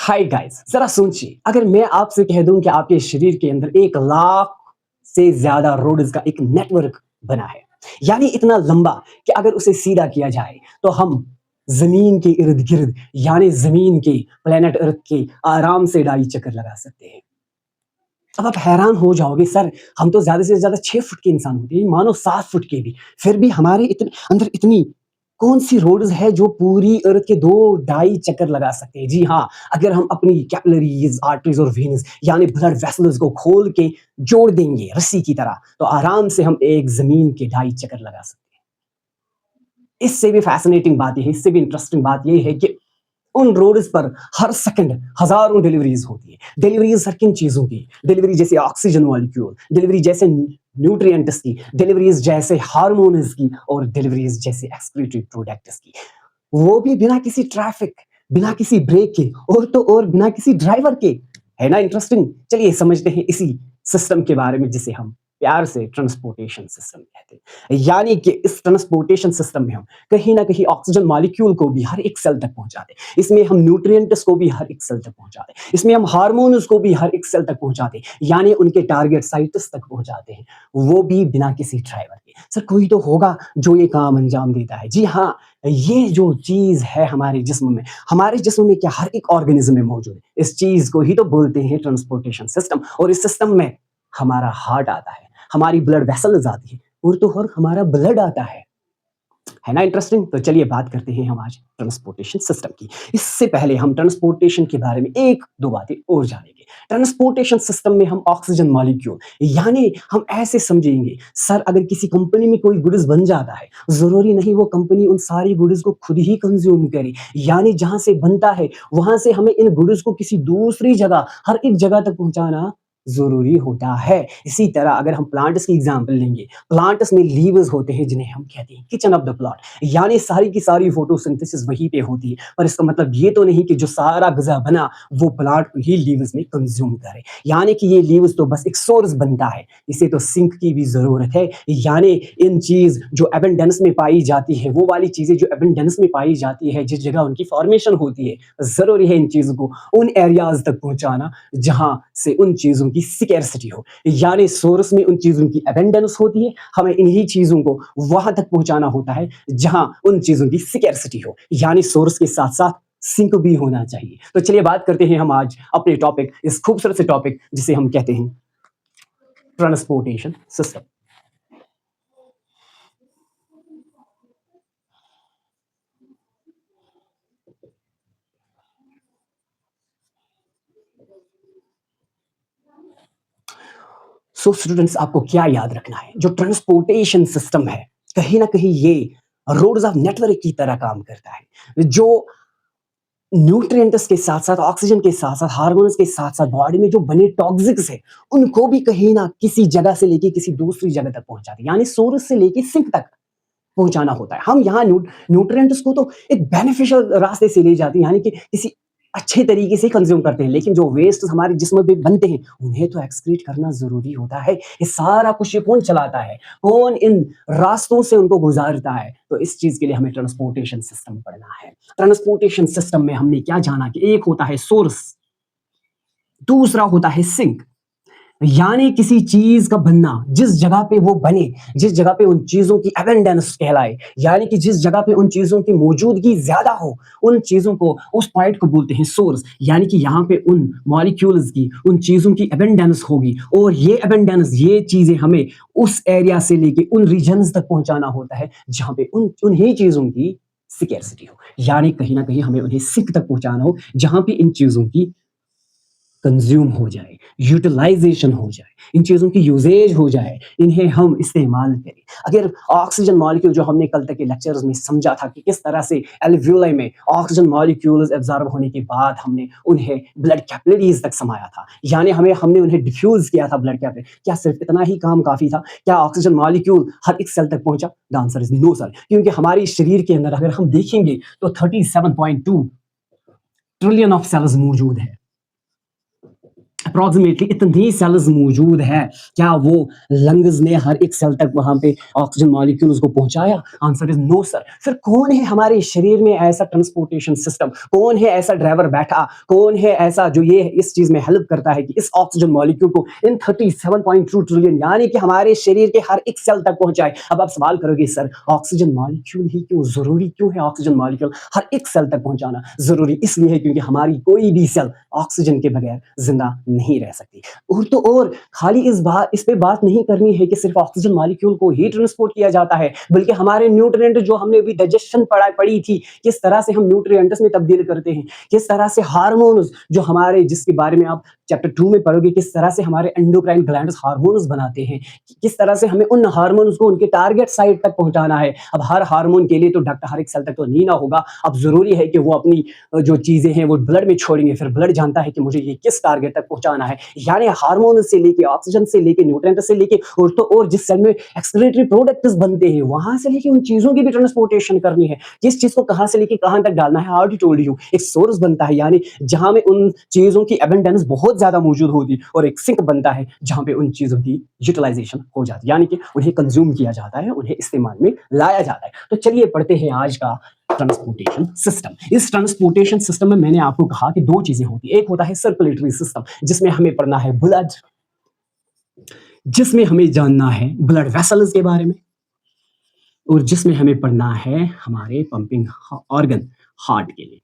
Hi guys, जरा सोचिए अगर मैं आपसे कह दूं कि आपके शरीर के अंदर 1 लाख से ज्यादा रोड्स का एक नेटवर्क बना है, यानी इतना लंबा कि अगर उसे सीधा किया जाए तो हम जमीन के इर्द गिर्द यानी जमीन के प्लेनेट अर्थ के आराम से 2.5 चक्कर लगा सकते हैं। अब आप हैरान हो जाओगे, सर हम तो ज्यादा से ज्यादा 6 फुट के इंसान होते हैं, मानो 7 फुट के भी, फिर भी हमारे इतने अंदर इतनी कौन सी रोड्स है जो पूरी अर्थ के 2-2.5 चक्कर लगा सकते हैं। जी हाँ, अगर हम अपनी कैपिलरीज, आर्टरीज और वेन्स यानी ब्लड वेसल्स को खोल के जोड़ देंगे रस्सी की तरह, तो आराम से हम एक जमीन के 2.5 चक्कर लगा सकते हैं। इससे भी फैसिनेटिंग बात यह है, इससे भी इंटरेस्टिंग बात यह है कि उन रोड्स पर हर सेकंड हजारों डिलीवरीज होती है। डिलीवरीज हर किन चीजों की? डिलीवरी जैसे ऑक्सीजन मॉलिक्यूल, डिलीवरी जैसे न्यूट्रिएंट्स की, डिलीवरीज जैसे हार्मोन्स की और डिलीवरीज जैसे एक्सक्रीटरी प्रोडक्ट्स की। वो भी बिना किसी ट्रैफिक, बिना किसी ब्रेक के और तो और बिना किसी ड्राइवर के। है ना इंटरेस्टिंग? चलिए समझते हैं इसी सिस्टम के बारे में जिसे हम प्यार से ट्रांसपोर्टेशन सिस्टम कहते हैं। यानी कि इस ट्रांसपोर्टेशन सिस्टम में हम कहीं ना कहीं ऑक्सीजन मॉलिक्यूल को भी हर एक सेल तक पहुंचाते हैं, इसमें हम न्यूट्रिएंट्स को भी हर एक सेल तक पहुंचाते हैं, इसमें हम हार्मोन्स को भी हर एक सेल तक पहुंचाते हैं, यानी उनके टारगेट साइट्स तक पहुंचाते हैं, वो भी बिना किसी ड्राइवर के। सर कोई तो होगा जो ये काम अंजाम देता है। जी हाँ, ये जो चीज है हमारे जिस्म में क्या हर एक ऑर्गेनिज्म में मौजूद है। इस चीज को ही तो बोलते हैं ट्रांसपोर्टेशन सिस्टम। और इस सिस्टम में हमारा हार्ट आता है, हमारी ब्लड वेसल्स आती है और तो और हमारा ब्लड आता है ना इंटरेस्टिंग? तो चलिए बात करते हैं हम आज ट्रांसपोर्टेशन सिस्टम की। इससे पहले हम ट्रांसपोर्टेशन के बारे में एक दो बातें और जानेंगे। ट्रांसपोर्टेशन सिस्टम में हम ऑक्सीजन मॉलिक्यूल यानी हम ऐसे समझेंगे, सर अगर किसी कंपनी में कोई गुड्स बन जाता है, जरूरी नहीं वो कंपनी उन सारी गुड्स को खुद ही कंज्यूम करे, यानी जहां से बनता है वहां से हमें इन गुड्स को किसी दूसरी जगह हर एक जगह तक पहुंचाना जरूरी होता है। इसी तरह अगर हम प्लांट्स की एग्जांपल लेंगे, प्लांट्स में लीव्स होते हैं जिन्हें हम कहते हैं किचन ऑफ द प्लांट, यानी सारी की सारी फोटोसिंथेसिस वहीं पे होती है। पर इसका मतलब ये तो नहीं कि जो सारा गज़ा बना वो प्लांट ही लीव्स में कंज्यूम करे, यानी कि ये लीव्स तो बस एक सोर्स बनता है, इसे तो सिंक की भी जरूरत है। यानी इन चीज जो एबंडेंस में पाई जाती है, वो वाली चीजें जो एबंडेंस में पाई जाती है, जिस जगह उनकी फॉर्मेशन होती है, जरूरी है इन चीजों को उन एरियाज तक पहुंचाना जहां से उन चीजों की स्कैर्सिटी हो, यानी सोर्स में उन चीजों की एबंडेंस होती है, हमें इन्हीं चीजों को वहां तक पहुंचाना होता है जहां उन चीजों की स्कैर्सिटी हो, यानी सोर्स के साथ साथ सिंक भी होना चाहिए। तो चलिए बात करते हैं हम आज अपने टॉपिक, इस खूबसूरत से टॉपिक जिसे हम कहते हैं ट्रांसपोर्टेशन सिस्टम। सो स्टूडेंट्स, आपको क्या याद रखना है, जो ट्रांसपोर्टेशन सिस्टम है कहीं ना कहीं ये रोड्स ऑफ नेटवर्क की तरह काम करता है, जो न्यूट्रिएंट्स के साथ साथ ऑक्सीजन के साथ साथ हार्मोन्स के साथ साथ बॉडी में जो बने टॉक्सिक्स है उनको भी कहीं ना किसी जगह से लेके किसी दूसरी जगह तक पहुंचाते हैं, यानी सोर्स से लेके सिंक तक पहुंचाना होता है। हम यहाँ न्यूट्रिएंट्स को तो एक बेनिफिशियल रास्ते से ले जाते हैं, यानी कि किसी अच्छे तरीके से कंज्यूम करते हैं, लेकिन जो वेस्ट हमारे जिस्म में बनते हैं उन्हें तो एक्सक्रीट करना जरूरी होता है। ये सारा कुछ ये कौन चलाता है, कौन इन रास्तों से उनको गुजारता है? तो इस चीज के लिए हमें ट्रांसपोर्टेशन सिस्टम पढ़ना है। ट्रांसपोर्टेशन सिस्टम में हमने क्या जाना कि एक होता है सोर्स, दूसरा होता है सिंक, यानी किसी चीज का बनना, जिस जगह पे वो बने, जिस जगह पे उन चीजों की एबंडेंस कहलाए, यानी कि जिस जगह पे उन चीजों की मौजूदगी ज्यादा हो, उन चीजों को, उस पॉइंट को बोलते हैं सोर्स, यानी कि यहाँ पे उन मॉलिक्यूल्स की, उन चीजों की एबंडेंस होगी और ये एबंडेंस, ये चीजें हमें उस एरिया से लेके उन रीजन्स तक पहुंचाना होता है जहां पे उन्हीं चीजों की स्कैर्सिटी हो, यानी कहीं ना कहीं हमें उन्हें सिंक तक पहुंचाना हो जहां पे इन चीजों की कंज्यूम हो जाए, यूटिलाइजेशन हो जाए, इन चीज़ों की यूजेज हो जाए, इन्हें हम इस्तेमाल करें। अगर ऑक्सीजन मॉलिक्यूल जो हमने कल तक के लेक्चर्स में समझा था कि किस तरह से एल्वियोलाई में ऑक्सीजन मॉलिक्यूल्स एब्जॉर्ब होने के बाद हमने उन्हें ब्लड कैपिलरीज तक समाया था, यानी हमने उन्हें डिफ्यूज किया था ब्लड कैपिलरी। क्या सिर्फ इतना ही काम काफी था? क्या ऑक्सीजन मॉलिक्यूल हर एक सेल तक पहुंचा? The answer is no sir, क्योंकि हमारे शरीर के अंदर अगर हम देखेंगे तो 37.2 ट्रिलियन ऑफ सेल्स मौजूद है। अप्रॉक्सिमेटली इतनी सेल्स मौजूद है, क्या वो लंग्स ने हर एक सेल तक वहाँ पे ऑक्सीजन मॉलिक्यूल्स को पहुँचाया? Answer is no sir. फिर कौन है हमारे शरीर में ऐसा ट्रांसपोर्टेशन सिस्टम, कौन है ऐसा ड्राइवर बैठा, कौन है ऐसा जो ये इस चीज़ में हेल्प करता है कि इस ऑक्सीजन मॉलिक्यूल को इन 37.2 ट्रिलियन यानी कि हमारे शरीर के हर एक सेल तक पहुँचाए? अब आप सवाल करोगे सर ऑक्सीजन मॉलिक्यूल ही क्यों? ज़रूरी क्यों है ऑक्सीजन मॉलिक्यूल हर एक सेल तक पहुँचाना? ज़रूरी इसलिए है क्योंकि हमारी कोई भी सेल ऑक्सीजन के बगैर ज़िंदा नहीं रह सकती। और तो और खाली इस पे बात नहीं करनी है कि सिर्फ़ ऑक्सीजन मॉलिक्यूल को ही ट्रांसपोर्ट किया जाता है, बल्कि हमारे न्यूट्रिएंट जो हमने अभी डाइजेशन पढ़ी थी, किस तरह से हम न्यूट्रिएंट्स में तब्दील करते हैं, किस तरह से हार्मोन्स जो हमारे जिसके बारे में आप चैप्टर 2 में पढ़ोगे, किस तरह से हमारे एंडोक्राइन ग्लैंड्स हार्मोन्स बनाते हैं, किस तरह से हमें उन हार्मोन्स को उनके टारगेट साइट तक पहुँचाना है। अब हर हार्मोन के लिए तो डॉक्टर हर एक सेल तक तो नहीं ना होगा, अब ज़रूरी है कि वो अपनी जो चीज़ें हैं वो ब्लड में छोड़ेंगे, फिर ब्लड जानता है कि मुझे ये किस टारगेट तक पहुँचाना है। यानी हार्मोन से लेके, ऑक्सीजन से लेके, न्यूट्रिएंट से लेके और तो और जिस सेल में एक्सक्रीटरी प्रोडक्ट्स बनते हैं, वहाँ से लेके उन चीज़ों की भी ट्रांसपोर्टेशन करनी है। किस चीज़ को कहाँ से लेके कहाँ तक डालना है, आई ऑलरेडी टोल्ड यू। एक सोर्स बनता है यानी जहाँ में उन चीज़ों की एबंडेंस बहुत ज़्यादा मौजूद होती है और एक सिंक बनता है जहाँ पे उन चीज़ों की यूटिलाइजेशन हो जाती है, यानी कि उन्हें कंज्यूम किया जाता है, उन्हें इस्तेमाल में लाया जाता है। तो चलिए पढ़ते हैं आज का ट्रांसपोर्टेशन सिस्टम। इस ट्रांसपोर्टेशन सिस्टम में मैंने आपको कहा कि दो चीजें होती है, एक होता है सर्कुलेटरी सिस्टम जिसमें हमें पढ़ना है ब्लड, जिसमें हमें जानना है ब्लड वेसल्स के बारे में और जिसमें हमें पढ़ना है हमारे पंपिंग ऑर्गन हार्ट के लिए।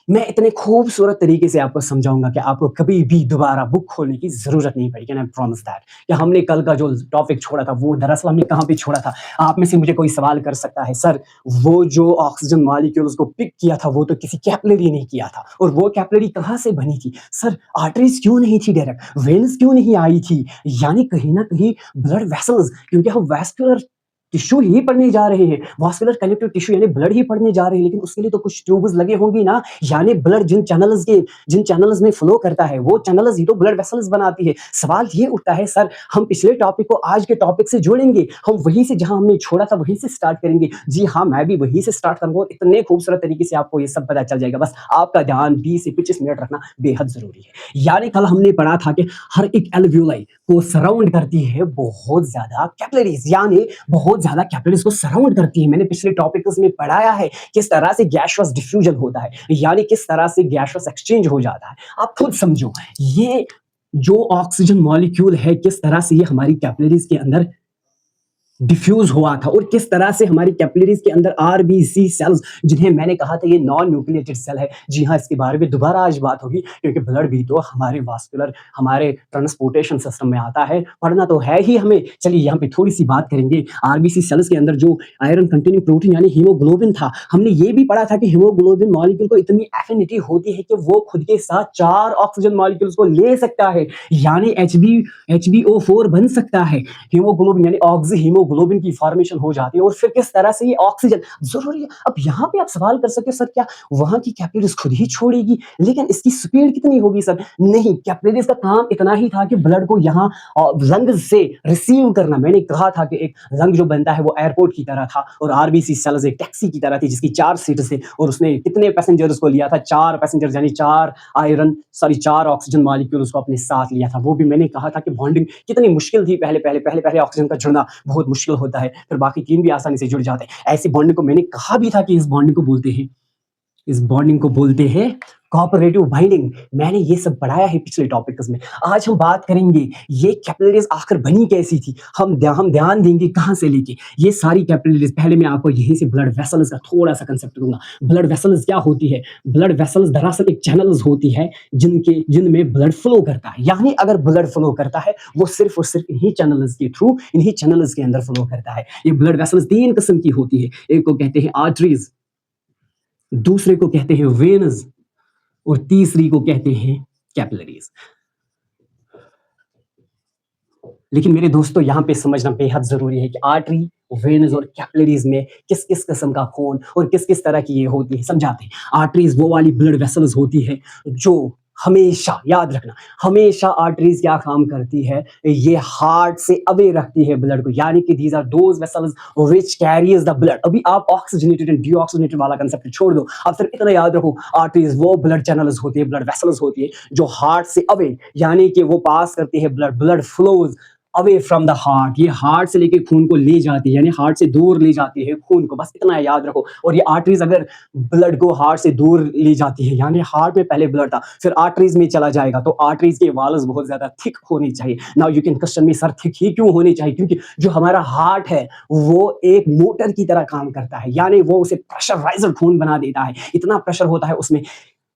मैं इतने खूबसूरत तरीके से आपको समझाऊंगा कि आपको कभी भी दोबारा बुक खोलने की जरूरत नहीं पड़ेगी। I promise that. कि हमने कल का जो टॉपिक छोड़ा था वो दरअसल हमने कहाँ पे छोड़ा था? आप में से मुझे कोई सवाल कर सकता है, सर वो जो ऑक्सीजन मॉलिक्यूल्स को पिक किया था वो तो किसी कैपिलरी ने किया था, और वो कैपिलरी कहाँ से बनी थी? सर आर्टरीज क्यों नहीं थी डायरेक्ट, वेन्स क्यों नहीं आई थी? यानी कहीं ना कहीं ब्लड वेसल्स, क्योंकि हम वैस्कुलर टिश्यू ही पढ़ने जा रहे हैं, वास्कुलर कनेक्टिव टिश्यू यानी ब्लड ही पढ़ने जा रहे हैं, लेकिन उसके लिए तो कुछ ट्यूब्स लगे होंगी ना। यानी ब्लड जिन चैनल्स में फ्लो करता है वो चैनल्स ही तो ब्लड वेसल्स बनाती है। सवाल ये उठता है सर हम पिछले टॉपिक को आज के टॉपिक से जोड़ेंगे, हम वहीं से जहां हमने छोड़ा था वहीं से स्टार्ट करेंगे? जी हाँ, मैं भी वहीं से स्टार्ट करूंगा, इतने खूबसूरत तरीके से आपको ये सब पता चल जाएगा। बस आपका ध्यान 20 से 25 मिनट रखना बेहद जरूरी है। यानी कल हमने पढ़ा था कि हर एक एल्वियोलाई को सराउंड करती है बहुत ज्यादा कैपिलरीज, यानी बहुत ज्यादा कैपिलरीज को सराउंड करती है। मैंने पिछले टॉपिक्स में पढ़ाया है किस तरह से गैसियस डिफ्यूजन होता है, यानी किस तरह से गैसियस एक्सचेंज हो जाता है। आप खुद समझो ये जो ऑक्सीजन मॉलिक्यूल है किस तरह से ये हमारी कैपिलरीज के अंदर डिफ्यूज हुआ था और किस तरह से हमारी कैपिलरीज के अंदर आरबीसी सेल्स, जिन्हें मैंने कहा था ये नॉन न्यूक्लिएटेड सेल है। जी हाँ, इसके बारे में दोबारा आज बात होगी क्योंकि ब्लड भी तो हमारे वास्कुलर, हमारे ट्रांसपोर्टेशन सिस्टम में आता है, पढ़ना तो है ही हमें। चलिए यहाँ पे थोड़ी सी बात करेंगे। आरबीसी सेल्स के अंदर जो आयरन कंटेनिंग प्रोटीन यानी हीमोग्लोबिन था, हमने ये भी पढ़ा था कि हीमोग्लोबिन मॉलिक्यूल को इतनी एफिनिटी होती है कि वो खुद के साथ 4 ऑक्सीजन मॉलिक्यूल्स को ले सकता है, यानी HbO4 बन सकता है। हीमोग्लोबिन यानी ऑक्सी हीमोग्लोबिन की फॉर्मेशन हो जाती है और फिर किस तरह से ये ऑक्सीजन जरूरी है। अब यहाँ पे आप सवाल कर सकते हो सर क्या वहां की कैपिलरीज खुद ही छोड़ेगी, लेकिन इसकी स्पीड कितनी होगी? सर नहीं, कैपिलरीज का काम इतना ही था कि ब्लड को यहाँ लंग से रिसीव करना। मैंने कहा था कि एक लंग जो बनता है वो एयरपोर्ट की तरह था और आरबीसी सेल्स एक टैक्सी की तरह थी जिसकी 4 सीट्स थे और उसने कितने पैसेंजर्स को लिया था? 4 पैसेंजर्स, यानी 4 ऑक्सीजन मॉलिक्यूल्स को अपने साथ लिया था। वो भी मैंने कहा था कि बॉन्डिंग कितनी मुश्किल थी। पहले ऑक्सीजन का जुड़ना बहुत मुश्किल होता है, फिर बाकी 3 भी आसानी से जुड़ जाते हैं। ऐसी बॉन्डिंग को मैंने कहा भी था कि इस बॉन्डिंग को बोलते हैं कोऑपरेटिव बाइंडिंग। मैंने ये सब पढ़ाया है पिछले टॉपिक्स में। आज हम बात करेंगे ये कैपिलरीज आखिर बनी कैसी थी। हम ध्यान देंगे कहां से लेके ये सारी कैपिलरीज। पहले मैं आपको यहीं से ब्लड वेसल्स का थोड़ा सा कंसेप्ट दूंगा। ब्लड वेसल्स क्या होती है? ब्लड वेसल्स दरअसल एक चैनल्स होती है जिनमें ब्लड फ्लो करता है। यानी अगर ब्लड फ्लो करता है वो सिर्फ और सिर्फ इन्हीं चैनल्स के थ्रू, इन्हीं चैनल्स के अंदर फ्लो करता है। ये ब्लड वेसल्स 3 किस्म की होती है। एक को कहते हैं आर्टरीज, दूसरे को कहते हैं वेन्स और तीसरी को कहते हैं कैपिलरीज। लेकिन मेरे दोस्तों यहाँ पे समझना बेहद जरूरी है कि आर्टरी, वेन्स और कैपिलरीज में किस किस किस्म का खून और किस किस तरह की ये होती है। समझाते हैं। आर्टरीज वो वाली ब्लड वेसल्स होती है जो हमेशा याद रखना, हमेशा आर्टरीज क्या काम करती है, ये हार्ट से अवे रखती है ब्लड को, यानी कि these are those vessels which carries the blood. अभी आप ऑक्सीजनेटेड एंड डीऑक्सीजनेटेड वाला कंसेप्ट छोड़ दो, आप सिर्फ इतना याद रखो, आर्टरीज वो ब्लड चैनल्स होती है, ब्लड वेसल्स होती है जो हार्ट से अवे, यानी कि वो पास करती है blood, blood flows away from the heart, ये हार्ट से लेके खून को ले जाती है, यानी हार्ट से दूर ले जाती है खून को, बस इतना याद रखो। और ये आर्टरीज अगर ब्लड को हार्ट से दूर ले जाती है, यानी हार्ट में पहले ब्लड था फिर आर्टरीज में चला जाएगा, तो आर्टरीज के वाल्स बहुत ज्यादा थिक होनी चाहिए। Now you can question me sir thick ही क्यों होनी चाहिए, क्योंकि जो हमारा हार्ट है वो एक मोटर की तरह काम करता है, यानी वो उसे प्रेशराइज्ड खून बना देता है, इतना प्रेशर होता है उसमें,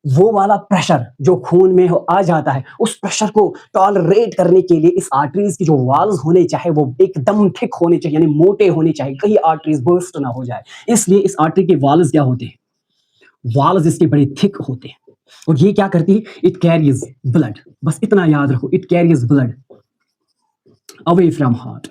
वो वाला प्रेशर जो खून में आ जाता है, उस प्रेशर को टॉलरेट करने के लिए इस आर्टरीज की जो वाल्स होने चाहिए वो एकदम थिक होने चाहिए, यानी मोटे होने चाहिए, कहीं आर्टरीज बर्स्ट ना हो जाए। इसलिए इस आर्टरी के वाल्स क्या होते हैं, वाल्स इसके बड़े थिक होते हैं, और ये क्या करती है, इट कैरीज ब्लड, बस इतना याद रखो, it carries blood away from heart.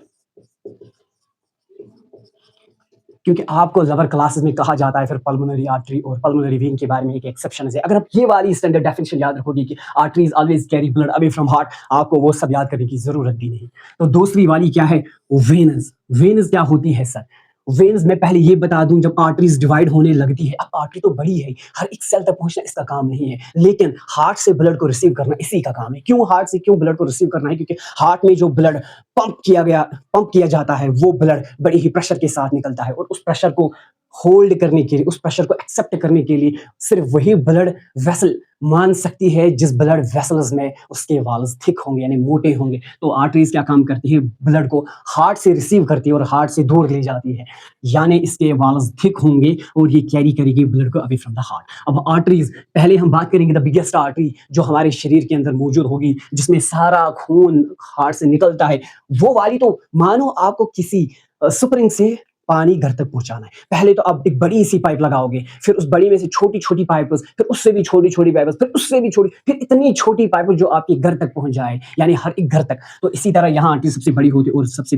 क्योंकि आपको लोअर क्लासेस में कहा जाता है फिर पल्मोनरी आर्टरी और पल्मोनरी वेन के बारे में एक एक्सेप्शन है, अगर आप ये वाली स्टैंडर्ड डेफिनेशन याद रखोगे कि arteries always carry blood away from heart, आपको वो सब याद करने की जरूरत भी नहीं। तो दूसरी वाली क्या है, वेनस। वेनस क्या होती है सर, वेन्स में पहले ये बता दूं, जब आर्टरीज डिवाइड होने लगती है, अब आर्टरी तो बड़ी है, हर एक सेल तक पहुंचना इसका काम नहीं है, लेकिन हार्ट से ब्लड को रिसीव करना इसी का काम है। क्यों हार्ट से क्यों ब्लड को रिसीव करना है, क्योंकि हार्ट में जो ब्लड पंप किया जाता है वो ब्लड बड़े ही प्रेशर के साथ निकलता है, और उस प्रेशर को होल्ड करने के लिए, उस प्रेशर को एक्सेप्ट करने के लिए सिर्फ वही ब्लड वेसल मान सकती है जिस ब्लड वेसल्स में उसके वाल्स थिक होंगे, यानी मोटे होंगे। तो आर्टरीज क्या काम करती है, ब्लड को हार्ट से रिसीव करती है और हार्ट से दूर ले जाती है, यानी इसके वाल्स थिक होंगे और ये कैरी करेगी ब्लड को अवे फ्रॉम द हार्ट। अब आर्टरीज पहले हम बात करेंगे, द बिगेस्ट आर्टरी जो हमारे शरीर के अंदर मौजूद होगी, जिसमें सारा खून हार्ट से निकलता है, वो वाली तो मानो आपको किसी स्प्रिंग से पानी घर तक पहुंचाना है, पहले तो आप एक बड़ी सी पाइप लगाओगे, फिर उस बड़ी में से छोटी छोटी पाइप, फिर उससे भी छोटी छोटी पाइप, फिर उससे भी छोटी, फिर इतनी छोटी पाइप जो आपके घर तक पहुंच जाए, यानी हर एक घर तक। तो इसी तरह यहाँ आर्टरी सबसे बड़ी होती है, और सबसे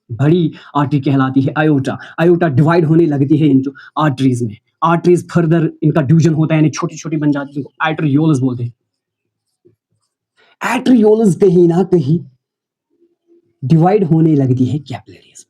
बड़ी आर्टरी कहलाती है आयोटा। आयोटा डिवाइड होने लगती है इन आर्टरीज में, आर्टरीज फर्दर इनका डिवीजन होता है, यानी छोटी छोटी बन जाती है, जिनको आर्टरियोल्स बोलते हैं। आर्टरियोल्स कहीं ना कहीं डिवाइड होने लगती है कैपिलरीज,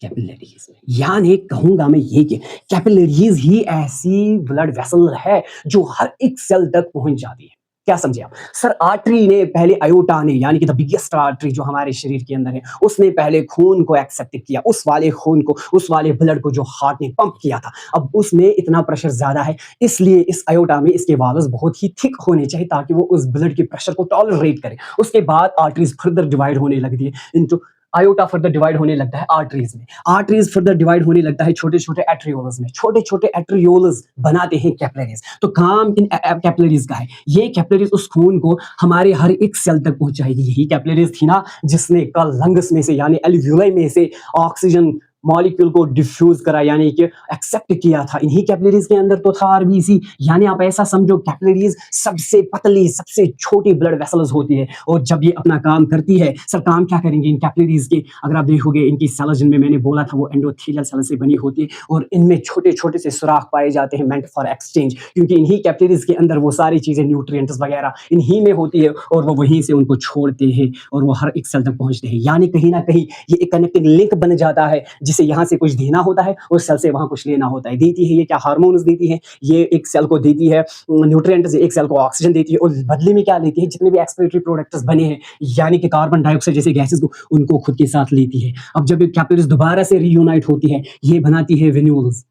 कैपिलरीज यानी कहूंगा मैं ये कि कैपिलरीज ही ऐसी ब्लड वेसल है जो हर एक सेल तक पहुंच जाती है। क्या समझे आप सर, आर्टरी ने पहले, आयोटा ने, यानी कि द बिगेस्ट आर्टरी जो हमारे शरीर के अंदर है, उसने पहले खून को एक्सेप्ट किया, उस वाले खून को, उस वाले ब्लड को जो हार्ट ने पंप किया था। अब उसमें इतना प्रेशर ज्यादा है, इसलिए इस आयोटा में इसके वाल्स बहुत ही थिक होने चाहिए ताकि वो उस ब्लड के प्रेशर को टॉलरेट करे। उसके बाद आर्टरीज फर्दर डिवाइड होने लगती है इनटू, आयोटा फर्दर डिवाइड होने लगता है आर्टरीज में, आर्टरीज फर्दर डिवाइड होने लगता है छोटे छोटे एट्रियोल्स में, छोटे छोटे एट्रियोल्स बनाते हैं कैपिलरीज। तो काम इन कैपिलरीज का है, ये कैपिलरीज उस खून को हमारे हर एक सेल तक पहुंचाएगी। यही कैपिलरीज थी ना जिसने कल लंग्स में से, यानी एल्वियोलाई में से ऑक्सीजन मॉलिक्यूल को डिफ्यूज करा, यानी कि एक्सेप्ट किया था। इन्हीं कैपिलरीज के अंदर तो था आरबीसी, यानी आप ऐसा समझो कैपिलरीज सबसे पतली, सबसे छोटी ब्लड वेसल्स होती है, और जब ये अपना काम करती है, सर काम क्या करेंगे इन कैपिलरीज के, अगर आप देखोगे इनकी सेल्स, जिनमें मैंने बोला था वो एंडोथेलियल सेल से बनी होती है, और इनमें छोटे छोटे से सुराख पाए जाते हैं मेंट फॉर एक्सचेंज, क्योंकि इन्हीं कैपिलरीज के अंदर वो सारी चीजें, न्यूट्रिएंट्स वगैरह इन्हीं में होती है, और वो वहीं से उनको छोड़ते हैं और वो हर एक सेल तक पहुंचते हैं, यानी कहीं ना कहीं ये एक कनेक्टिंग लिंक बन जाता है, जिसे यहाँ से कुछ देना होता है और सेल से वहां कुछ लेना होता है। देती है ये क्या, हार्मोन्स देती है, ये एक सेल को देती है न्यूट्रिएंट्स, एक सेल को ऑक्सीजन देती है, और बदले में क्या लेती है, जितने भी एक्सक्रीटरी प्रोडक्ट्स बने हैं, यानी कि कार्बन डाइऑक्साइड जैसे गैसेस को, उनको खुद के साथ लेती है। अब जब ये कैपिलरीज दोबारा से रीयूनाइट होती है, ये बनाती है वेन्यूल्स,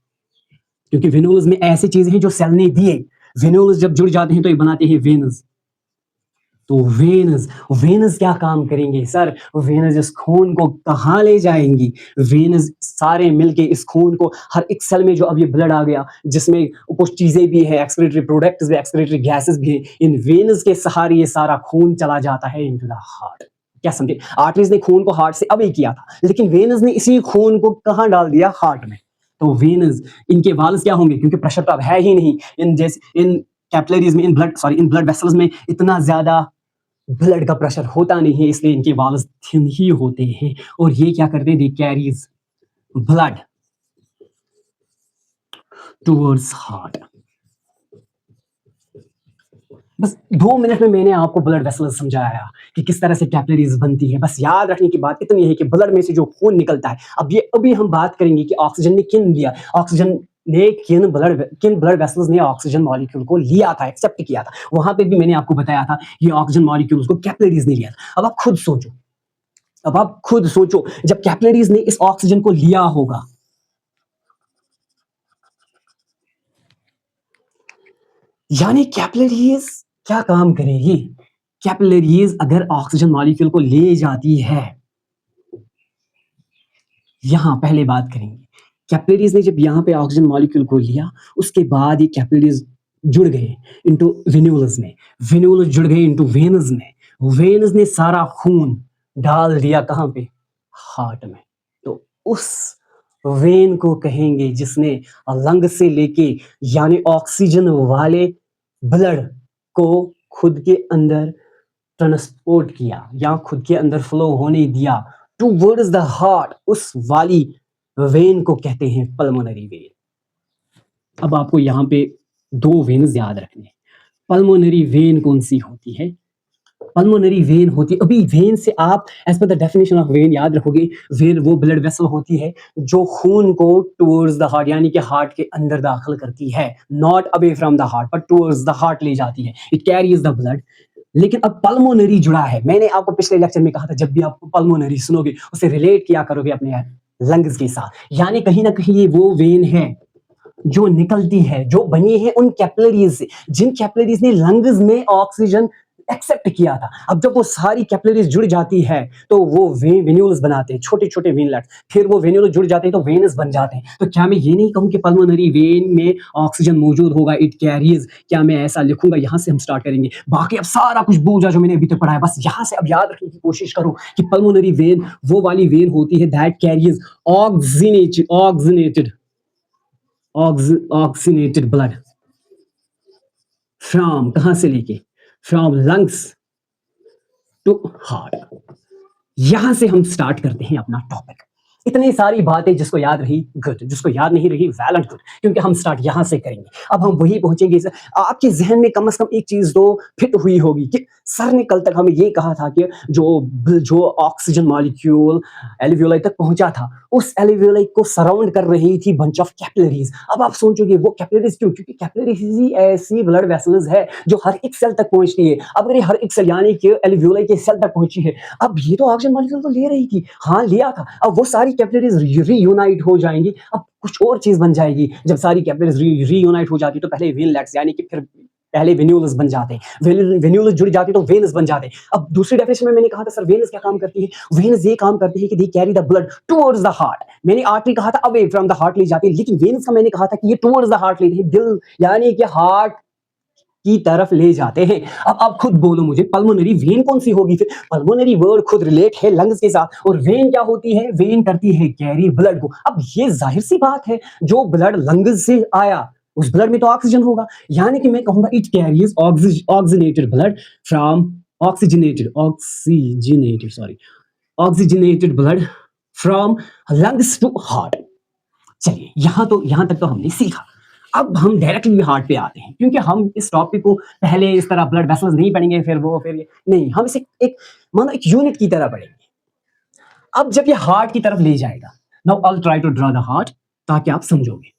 क्योंकि वेन्यूल्स में ऐसी चीजें हैं जो सेल ने दिए, वेन्यूल्स जब जुड़ जाते हैं तो ये बनाते हैं वेन्स। तो वेनस, वेनस क्या काम करेंगे सर, वेनस इस खून को कहाँ ले जाएंगी, वेनस सारे मिलके इस खून को, हर एक सेल में जो अब ये ब्लड आ गया, जिसमें कुछ चीजें भी है, एक्सक्रीटरी प्रोडक्ट्स भी, एक्सक्रीटरी गैसेस भी है, इन वेनस के सहारे ये सारा खून चला जाता है इनटू द हार्ट। क्या समझे, आर्टरीज ने खून को हार्ट से अवे किया था, लेकिन वेनस ने इसी खून को कहाँ डाल दिया, हार्ट में। तो वेनस, इनके वाल्स क्या होंगे, क्योंकि प्रेशर तो अब है ही नहीं इन जैसे, इन कैपिलरीज में, in blood, sorry, in blood vessels में इतना ज्यादा ब्लड का प्रेशर होता नहीं है, इसलिए इनके वाल्स थिन ही होते हैं, और ये क्या करते हैं, दे कैरीज ब्लड टुवर्ड्स हार्ट। बस 2 मिनट में मैंने आपको ब्लड वेसल्स समझाया कि किस तरह से कैपिलरीज बनती है। बस याद रखने की बात इतनी है कि ब्लड में से जो खून निकलता है, अभी हम बात करेंगे कि ऑक्सीजन ने किन लिया, ऑक्सीजन ने किन ब्लड वेसल्स ने ऑक्सीजन मॉलिक्यूल को लिया था, एक्सेप्ट किया था। वहां पे भी मैंने आपको बताया था ये ऑक्सीजन मॉलिक्यूल्स को कैपिलरीज ने लिया था। अब आप खुद सोचो, जब कैपिलरीज ने इस ऑक्सीजन को लिया होगा, यानी कैपिलरीज क्या काम करेगी? कैपिलरीज अगर ऑक्सीजन मॉलिक्यूल को ले जाती है, यहां पहले बात करेंगे कैपिलरीज ने जब यहां पे ऑक्सीजन मॉलिक्यूल को लिया, उसके बाद ये कैपिलरीज जुड़ गए इनटू वेन्यूल्स में, वेन्यूल्स जुड़ गए इनटू वेन्स में, वेन्स ने सारा खून डाल दिया कहां पे? हार्ट में। तो उस वेन को कहेंगे जिसने लंग से लेके यानी ऑक्सीजन वाले ब्लड को खुद के अंदर ट्रांसपोर्ट किया या खुद के अंदर फ्लो होने दिया टूवर्ड्स द हार्ट, उस वाली वेन को कहते हैं पल्मोनरी वेन। अब आपको यहाँ पे 2 वेन्स याद रखने हैं। पल्मोनरी वेन कौन सी होती है? पल्मोनरी वेन होती है, अभी वेन से आप as per the definition of when याद रखोगे, वेन वो ब्लड वेसल होती है जो खून को टूवर्ड्स द हार्ट यानी कि हार्ट के अंदर दाखिल करती है, not away from the heart but towards the heart ले जाती है, इट कैरीज द ब्लड। लेकिन अब पल्मोनरी जुड़ा है, मैंने आपको पिछले लेक्चर में कहा था जब भी आप पल्मोनरी सुनोगे उसे रिलेट किया करोगे अपने लंग्स के साथ, यानी कहीं ना कहीं ये वो वेन है जो निकलती है, जो बनी है उन कैपिलरीज से, जिन कैपिलरीज ने लंग्स में ऑक्सीजन एक्सेप्ट किया था। अब जब वो सारी कैपिलरीज जुड़ जाती है तो वो वेन्यूल्स बनाते हैं, छोटे छोटे वेनलेट्स, फिर वो वेन्यूल जुड़ जाते हैं तो वेनस बन जाते हैं। तो क्या मैं ये नहीं कहूं कि पल्मोनरी वेन में ऑक्सीजन मौजूद होगा, इट कैरीज, क्या मैं ऐसा लिखूंगा? यहां से हम स्टार्ट करेंगे, बाकी अब सारा कुछ भूल जो मैंने अभी तक पढ़ा है, बस यहां से अब याद रखने की कोशिश करो कि पल्मोनरी वेन वो वाली वेन होती है that carries oxygenated blood from, कहां से लेके? From lungs to heart. यहां से हम स्टार्ट करते हैं अपना टॉपिक। इतनी सारी बातें जिसको याद रही गुड, जिसको याद नहीं रही वेल एंड गुड, क्योंकि हम स्टार्ट यहां से करेंगे। अब हम वही पहुंचेंगे, आपके जहन में कम से कम एक चीज तो फिट हुई होगी कि सर ने कल तक हमें ये कहा था कि जो ऑक्सीजन मॉलिक्यूल एल्वियोलाई तक पहुंचा था, उस एल्वियोलाई को सराउंड कर रही थी बंच ऑफ कैपिलरीज। अब आप सोचोगे वो कैपिलरीज क्यों? क्योंकि कैपिलरीज ही ऐसी ब्लड वेसल्स है जो हर एक सेल तक पहुंचती है। अब अगर ये हर एक सेल यानी कि एल्वियोलाई के सेल तक पहुंची है, अब ये तो ऑक्सीजन मॉलिक्यूल तो ले रही थी, हाँ लिया था, अब वो सारी कैपिलरीज रीयूनाइट हो जाएंगी, अब कुछ और चीज बन जाएगी। जब सारी कैपिलरीज रीयूनाइट हो जाती तो पहले वेनलेट्स यानी कि फिर पहले वेन्यूल्स बन जाते हैं, वेन्यूल्स जुड़ जाते तो वेन्स बन जाते हैं। अब दूसरी डेफिनेशन में मैंने कहा था सर वेन्स क्या काम करती है? वेन्स ये काम करती है कि they carry the blood towards the heart. मैंने आर्टरी कहा था अवे फ्रॉम द हार्ट ले जाती है, लेकिन वेन्स का मैंने कहा था कि ये टुवर्ड्स द हार्ट लेते हैं, दिल यानी कि हार्ट की तरफ ले जाते हैं। अब आप खुद बोलो मुझे पल्मोनरी वेन कौन सी होगी? फिर पल्मोनरी वर्ड खुद रिलेट है लंग्स के साथ, और वेन क्या होती है? वेन करती है कैरी ब्लड को। अब ये जाहिर सी बात है, जो ब्लड लंग्स से आया उस ब्लड में तो ऑक्सीजन होगा, यानी कि मैं कहूंगा it carries oxygenated blood from oxygenated blood from lungs to heart. चलिए यहां तक तो हमने सीखा। अब हम डायरेक्टली हार्ट पे आते हैं, क्योंकि हम इस टॉपिक को पहले इस तरह ब्लड वेसल्स नहीं पढ़ेंगे फिर ये नहीं, हम इसे एक मानो एक यूनिट की तरह पढ़ेंगे। अब जब ये हार्ट की तरफ ले जाएगा, now I will try to draw the heart ताकि आप समझोगे।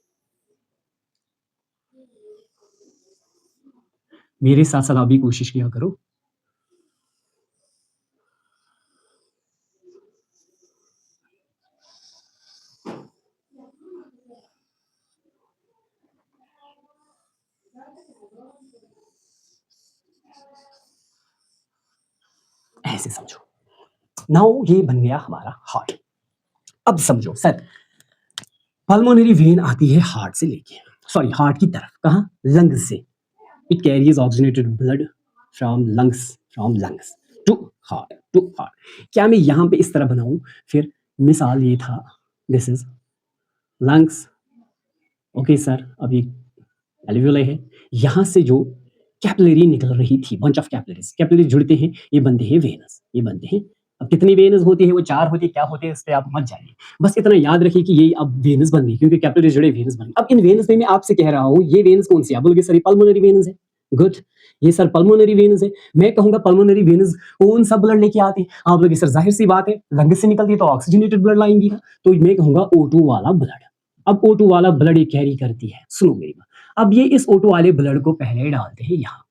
मेरे साथ साथ आप भी कोशिश किया करो। ऐसे समझो, नाउ ये बन गया हमारा हार्ट। अब समझो सर, पल्मोनरी वेन आती है हार्ट से लेके, सॉरी हार्ट की तरफ, कहां? लंग्स से। It carries oxygenated blood from lungs to heart. क्या मैं यहां पे इस तरह बनाऊं? फिर मिसाल ये था, this is lungs, okay sir. अब ये एल्वियोलाई है, यहां से जो कैपिलरी निकल रही थी, बंच ऑफ कैपिलरीज जुड़ते हैं, ये बनते हैं वेनस, ये बनते हैं। अब कितनी वेनस होती है? वो 4 होती है, क्या होते हैं इस पे आप मत जाइए, बस इतना याद रखिए कि ये अब वेनस बन गई, क्योंकि कैपिलरी जुड़े वेनस बन गई। अब इन वेनस में मैं आपसे कह रहा हूं ये वेनस कौन सी है? आप बोलोगे सर पल्मोनरी वेनस है, गुड। ये सर पल्मोनरी वेन्स है। मैं कहूंगा पल्मोनरी वेन्स कौन सा ब्लड लेके आते हैं? आप लोग सर जाहिर सी बात है लंग से निकलती है तो ऑक्सीजनेटेड ब्लड लाएंगी ना, तो मैं कहूंगा O2 वाला ब्लड। अब O2 वाला ब्लड ये कैरी करती है, सुनो मेरी बात। अब ये इस O2 वाले ब्लड को पहले डालते हैं यहाँ।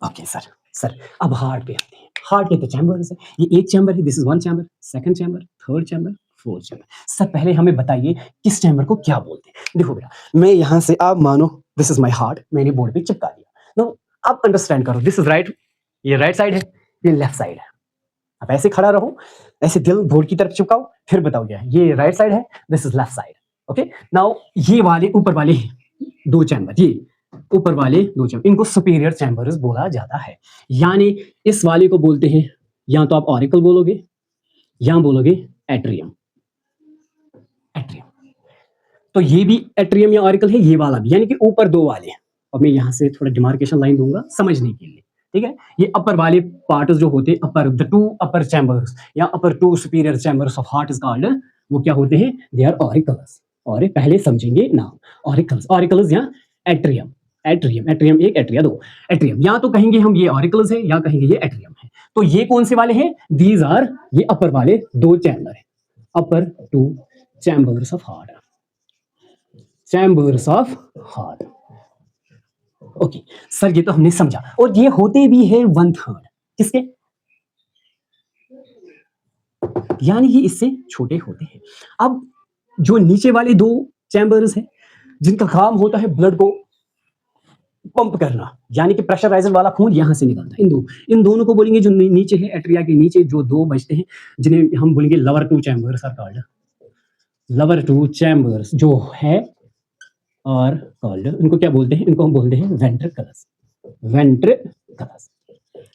ओके सर अब हार्ट पे आते हैं। हार्ट के तो चैम्बर्स है, ये एक चैम्बर है, this is one chamber, second chamber, third chamber, fourth chamber. Sir पहले हमें बताइए किस चैम्बर को क्या बोलते हैं? देखो बेटा, मैं यहाँ से आप मानो दिस इज माय हार्ट, मैंने बोर्ड पे चिपका दिया। नो आप अंडरस्टैंड करो, दिस इज राइट, ये राइट साइड है, ये लेफ्ट साइड है। अब ऐसे खड़ा रहो, ऐसे दिल बोर्ड की तरफ चिपकाओ, फिर बताओ क्या है। ये राइट साइड है, this is left side. Okay now ये वाले ऊपर वाले दो चैम्बर, ये ऊपर वाले दो चैम्बर, इनको सुपीरियर चैम्बर्स बोला जाता है। यानी इस वाले को बोलते हैं, या तो आप ऑरिकल बोलोगे या बोलोगे एट्रियम। एट्रियम तो ये भी एट्रियम या ऑरिकल है, ये वाला भी, यानी कि ऊपर दो वाले। अब मैं यहाँ से थोड़ा डिमार्केशन लाइन दूंगा समझने के लिए, ठीक है। ये अपर वाले पार्ट जो होते हैं, upper the two upper chambers या upper two superior chambers of heart is called, वो क्या होते हैं? They are auricles. और पहले समझेंगे नाम, ऑरिकल्स। ऑरिकल्स या एट्रियम, एट्रियम, एट्रियम एक, एट्रिया दो। एट्रियम या तो कहेंगे हम ये ऑरिकल्स है या कहेंगे ये एट्रियम है। तो ये कौन से वाले हैं? दीज आर, ये अपर वाले दो चैम्बर है, upper two chambers of heart, chambers of heart. Okay sir ये तो हमने समझा। और ये होते भी है 1/3 किसके? यानी ये इससे छोटे होते हैं। अब जो नीचे वाले दो चैम्बर्स हैं जिनका काम होता है ब्लड को पंप करना, यानी कि प्रेशराइजर वाला खून यहां से निकलता है, इन दोनों को बोलेंगे जो नीचे है, एट्रिया के नीचे जो दो बचते हैं जिन्हें हम बोलेंगे lower two chambers are called, lower two chambers जो है और कॉल्ड, इनको क्या बोलते हैं? इनको हम बोलते हैं वेंट्रिकल्स, वेंट्रिकल्स।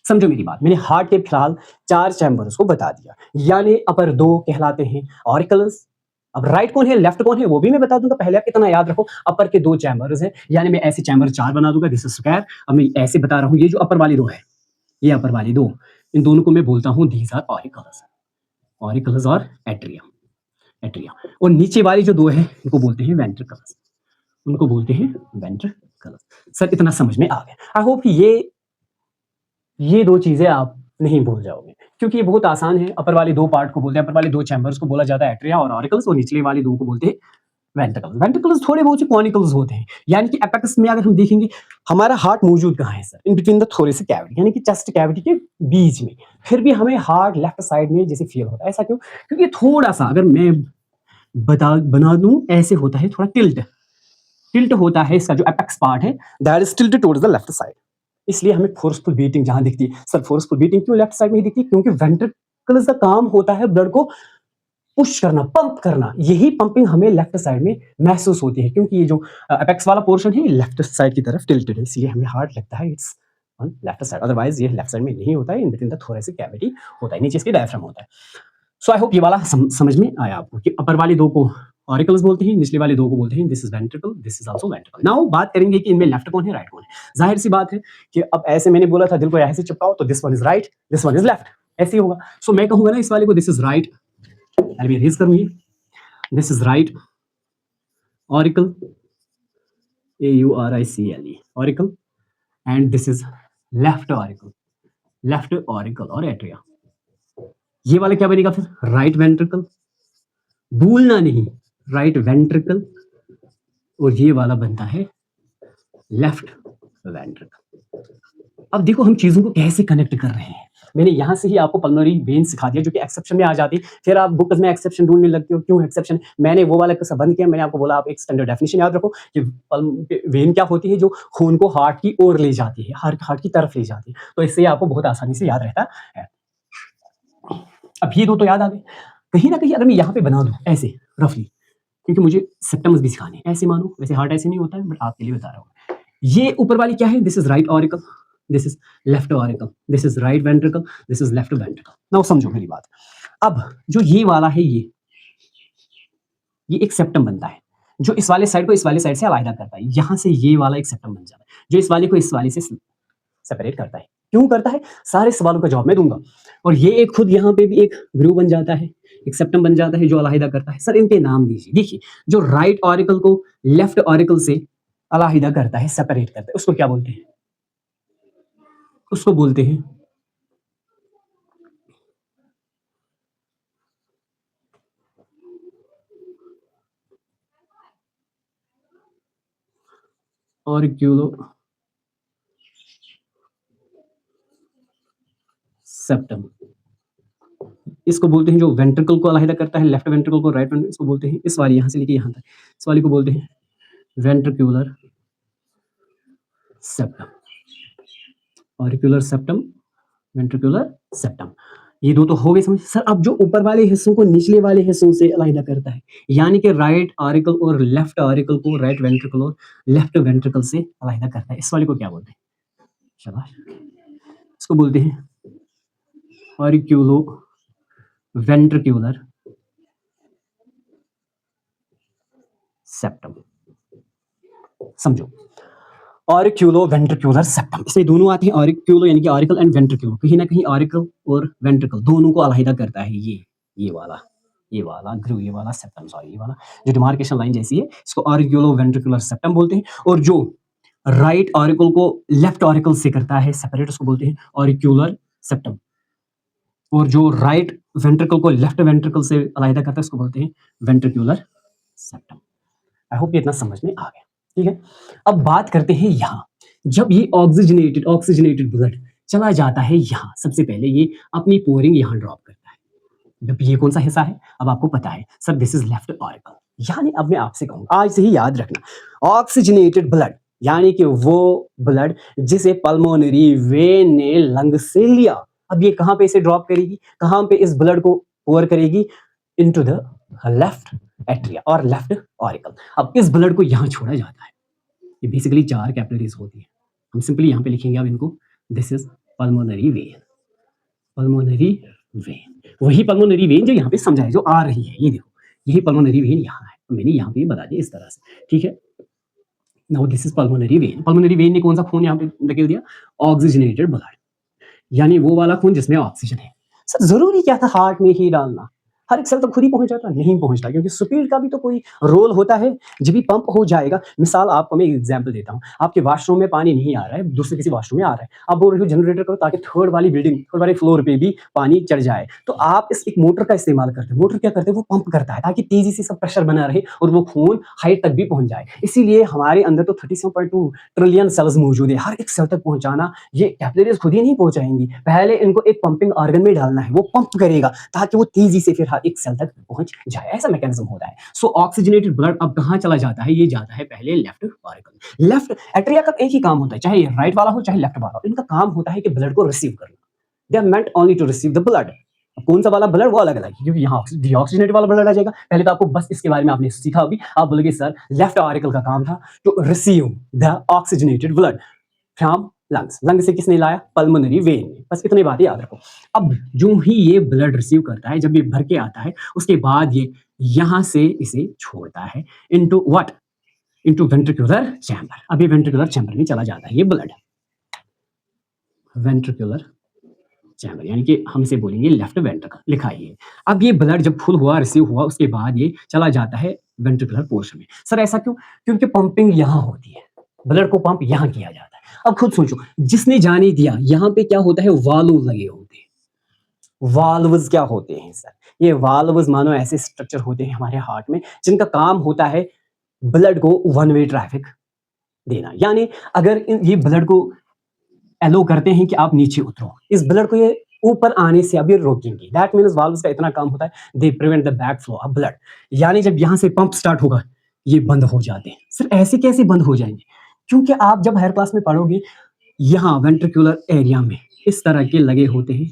समझो मेरी बात, मैंने हार्ट के फिलहाल 4 चैम्बर्स को बता दिया, यानी अपर 2 कहलाते हैं ऑरिकल्स। अब राइट कौन है, लेफ्ट कौन है, वो भी मैं बता दूंगा। पहले आप इतना याद रखो, अपर के 2 चैम्बर्स हैं, यानी मैं ऐसे चैम्बर 4 बना दूंगा, दिस इज स्क्वायर। अब मैं ऐसे बता रहा हूं, ये जो अपर वाली 2 है, ये अपर वाली 2, इन दोनों को मैं बोलता हूं दीज आर ऑरिकल्स, ऑरिकल्स और एट्रियम, एट्रिया। और नीचे वाली जो 2 है इनको बोलते हैं वेंट्रिकल्स, उनको बोलते हैं वेंट्रिकल्स। सर इतना समझ में आ गया। आई होप ये 2 चीजें आप नहीं भूल जाओगे, क्योंकि ये बहुत आसान है। अपर वाले 2 पार्ट को बोलते हैं, अपर वाले 2 चैम्बर्स को बोला जाता है एट्रिया और ऑरिकल्स, और निचले वाले 2 को बोलते हैं वेंट्रिकल्स। वेंट्रिकल्स थोड़े बहुत से कॉनिकल्स होते हैं, यानी कि एपेक्स में अगर हम देखेंगे, हमारा हार्ट मौजूद कहाँ है sir? In between the thoracic cavity, यानी कि चेस्ट कैविटी के बीच में। फिर भी हमें हार्ट लेफ्ट साइड में जैसे फील होता है, ऐसा क्यों? क्योंकि थोड़ा सा अगर मैं बना दूं, ऐसे होता है, थोड़ा टिल्ट होता है इसका जो एपेक्स पार्ट है, that is tilted towards the left side. इसलिए हमें फोर्सफुल बीटिंग जहां दिखती है। सर फोर्सफुल बीटिंग क्यों लेफ्ट साइड में ही दिखती है? क्योंकि वेंट्रिकल्स का काम होता है ब्लड को पुश करना, पंप करना। यही पंपिंग हमें लेफ्ट साइड में महसूस होती है, क्योंकि ये जो एपेक्स वाला पोर्शन है लेफ्ट साइड की तरफ टिल्टेड है, इसलिए हमें हार्ट लगता है it's on left side. Otherwise ये लेफ्ट साइड में नहीं होता है, in between the thoracic cavity होता है, नीचे इसके डायफ्राम होता है। सो आई होप ये वाला समझ में आया आपको कि अपर वाले 2 को ऑरिकल्स बोलते हैं, निचले वाले 2 को बोलते हैं this is ventricle, this is also ventricle. Now बात करेंगे कि इनमें लेफ्ट कौन है, राइट कौन है। जाहिर सी बात है कि अब ऐसे मैंने बोला था दिल को ऐसे चिपकाओ, तो this one is right, this one is left, ऐसे ही होगा। सो मैं कहूंगा ना इस वाले को दिस इज राइट, मैं रेज करूंगी, this is right auricle, AURICLE auricle, and this is left auricle, left auricle और एट्रिया। ये वाला क्या बनेगा फिर? राइट वेंट्रिकल, भूलना नहीं, राइट वेंट्रिकल, और ये वाला बनता है लेफ्ट वेंट्रिकल। अब देखो हम चीजों को कैसे कनेक्ट कर रहे हैं। मैंने यहां से ही आपको पल्मोनरी वेन सिखा दिया, जो कि एक्सेप्शन में आ जाती है। फिर आप बुक में एक्सेप्शन ढूंढने लगते हो, क्यों एक्सेप्शन? मैंने वो वाला किस्सा बंद किया। मैंने आपको बोला आप एक स्टैंडर्ड डेफिनेशन याद रखो कि वेन क्या होती है, जो खून को हार्ट की ओर ले जाती है, हार्ट की तरफ ले जाती है। तो इससे आपको बहुत आसानी से याद रहता है। अब ये 2 तो याद आ गए। कहीं ना कहीं अगर मैं यहाँ पे बना दूं ऐसे रफली, क्योंकि मुझे सिम्टम्स भी सिखाने हैं, ऐसे मानो, वैसे हार्ट ऐसे नहीं होता है, बट आपके लिए बता रहा हूँ। ये ऊपर वाली क्या है? This is right auricle, this is left auricle, this is right ventricle, this is left ventricle. Now समझो मेरी बात। अब जो ये वाला है, ये एक सेप्टम बनता है, जो इस वाले साइड को इस वाले साइड से अलग करता है। यहां से ये वाला एक सेप्टम बन जाता है, जो इस वाले को इस वाले से सेपरेट करता है। क्यों करता है? सारे सवालों का जवाब मैं दूंगा। और ये एक खुद यहाँ पे भी एक ग्रूव बन जाता है, एक सेप्टम बन जाता है, जो अलग करता है। सर इनके नाम दीजिए। देखिए, जो राइट ऑरिकल को लेफ्ट ऑरिकल से अलग करता है, सेपरेट करता है, उसको क्या बोलते हैं? उसको बोलते हैं ऑरिक्यूलो सेप्टम। इसको बोलते हैं जो वेंट्रिकल को अलहदा करता है, लेफ्ट वेंट्रिकल को, राइट वेंट्रिकल, इसको बोलते हैं इस वाली, यहाँ से लेके यहाँ तक, इस वाली को बोलते हैं ventricular septum. Auricular septum, ventricular septum, ये दो तो हो गए समझ। सर अब जो ऊपर वाले हिस्सों को निचले वाले हिस्सों से अलग करता है, यानी कि राइट ऑरिकल और लेफ्ट ऑरिकल को राइट वेंट्रिकल और लेफ्ट वेंट्रिकल से अलग करता है, इस वाले को क्या बोलते हैं? शाबाश, इसको बोलते हैं ऑरिक्यूलो वेंट्रिक्यूलर सेप्टम। समझो, ऑरिक्यूलो वेंट्रिक्यूलर सेप्टम, इसमें दोनों आते हैं, ऑरिक्यूलो यानी कि ऑरिकल एंड वेंट्रिक्यूलो, कहीं ना कहीं ऑरिकल और वेंट्रिकल दोनों को अलहदा करता है ये वाला ग्रू, ये वाला सेप्टम, सॉरी ये वाला जो डिमार्केशन लाइन जैसी है, इसको ऑरिक्यूलो वेंट्रिकुलर सेप्टम बोलते हैं। और जो राइट ऑरिकल को लेफ्ट ऑरिकल से करता है सेपरेट, उसको बोलते हैं ऑरिक्यूलर सेप्टम। और जो राइट वेंट्रिकल को लेफ्ट वेंट्रिकल से अलहदा करता है, उसको बोलते हैं वेंट्रिकुलर सेप्टम। आई होप ये इतना समझ में आ गया, ठीक है। अब बात करते हैं यहाँ, जब ये ऑक्सीजनेटेड ब्लड चला जाता है यहाँ, सबसे पहले ये अपनी पोरिंग यहाँ ड्रॉप करता है। जब ये कौन सा हिस्सा है, अब आपको पता है sir, this is left auricle. यानी अब मैं आपसे कहूँगा, आज से ही याद रखना, ऑक्सीजनेटेड ब्लड यानी कि वो ब्लड जिसे पल्मोनरी वेन ने लंग से लिया, अब ये कहाँ पे इसे ड्रॉप करेगी, कहाँ पे इस ब्लड को पोर करेगी, इनटू द लेफ्ट एट्रिया और लेफ्ट ऑरिकल। अब इस ब्लड को यहाँ छोड़ा जाता है, ये बेसिकली 4 कैपिलरीज होती है, हम सिंपली यहाँ पे लिखेंगे अब इनको, this is pulmonary vein, pulmonary vein, वही पल्मोनरी वेन जो यहाँ पे समझाया, जो आ रही है, ये देखो यही पल्मोनरी वेन यहाँ है, मैंने यहाँ पे बता दिया इस तरह से, ठीक है। Now this is pulmonary vein. Pulmonary vein ने कौन सा खून यहाँ पे धकेल दिया, ऑक्सीजनेटेड ब्लड, यानी वो वाला खून जिसमें ऑक्सीजन है। सर जरूरी क्या था हार्ट में ही डालना, हर एक सेल तो खुद ही पहुंच जाता, नहीं पहुंचता, क्योंकि स्पीड का भी तो कोई रोल होता है। जब भी पंप हो जाएगा, मिसाल आपको मैं एग्जांपल देता हूं, आपके वॉशरूम में पानी नहीं आ रहा है, दूसरे किसी वॉशरूम में आ रहा है, आप बोल रहे हो जनरेटर करो ताकि थर्ड वाली बिल्डिंग, थर्ड वाले फ्लोर पे भी पानी चढ़ जाए, तो आप इस एक मोटर का इस्तेमाल करते हैं। मोटर क्या करते हैं, वो पंप करता है ताकि तेजी से सब प्रेशर बना रहे और वो खून हाइट तक भी पहुंच जाए। इसीलिए हमारे अंदर तो 37.2 ट्रिलियन सेल्स मौजूद है, हर एक सेल तक पहुंचाना ये कैपिलरीज खुद ही नहीं पहुंचाएंगी, पहले इनको एक पंपिंग ऑर्गन में डालना है, वो पंप करेगा ताकि वो तेजी से फिर हर एक सेल तक पहुंच जाए, ऐसा मैकेनिज्म होता है। सो ऑक्सीजनेटेड ब्लड अब कहां चला जाता है, ये जाता है पहले लेफ्ट ऑरिकल। लेफ्ट एट्रिया का एक ही काम होता है, चाहे राइट वाला हो चाहे लेफ्ट वाला हो, इनका काम होता है कि ब्लड को रिसीव करना, they are meant only to receive the blood. कौन सा वाला ब्लड, वो अलग अलग है, क्योंकि यहाँ डीऑक्सीजनेटेड वाला ब्लड आ जाएगा। पहले तो आपको बस इसके बारे में आपने सीखा, अभी आप बोलोगे सर लेफ्ट ऑरिकल का काम था to receive the oxygenated blood from lungs, lung से किसने लाया, पल्मोनरी वेन ने, बस इतनी बात याद रखो। अब जो ही ये ब्लड रिसीव करता है, जब ये भर के आता है, उसके बाद ये यहां से इसे छोड़ता है into what, into ventricular chamber. अब ये वेंट्रिकुलर चैम्बर में चला जाता है ये ब्लड, वेंट्रिकुलर चैम्बर, यानी कि हम इसे बोलेंगे लेफ्ट वेंट्रिकल, लिखा है। अब ये ब्लड जब फुल हुआ, रिसीव हुआ, उसके बाद ये चला जाता है वेंट्रिकुलर पोर्शन में। सर ऐसा क्यों, क्योंकि पंपिंग यहां होती है, ब्लड को पंप यहां किया जाता है। अब खुद सोचो, जिसने जाने दिया, यहाँ पे क्या होता है, वाल्व लगे होते हैं। वाल्व्स क्या होते हैं सर, ये वाल्व्स मानो ऐसे स्ट्रक्चर होते हैं हमारे हार्ट में, जिनका काम होता है ब्लड को वन वे ट्रैफिक देना। यानी अगर ये ब्लड को एलो करते हैं कि आप नीचे उतरो, इस ब्लड को ये ऊपर आने से अब ये रोकेंगे। दैट मीन्स वाल्व्स का इतना काम होता है, they prevent the back flow of blood. यानी जब यहाँ से पंप स्टार्ट होगा, ये बंद हो जाते हैं। सर ऐसे कैसे बंद हो जाएंगे, क्योंकि आप जब हायर क्लास में पढ़ोगे, यहाँ वेंट्रिकुलर एरिया में इस तरह के लगे होते हैं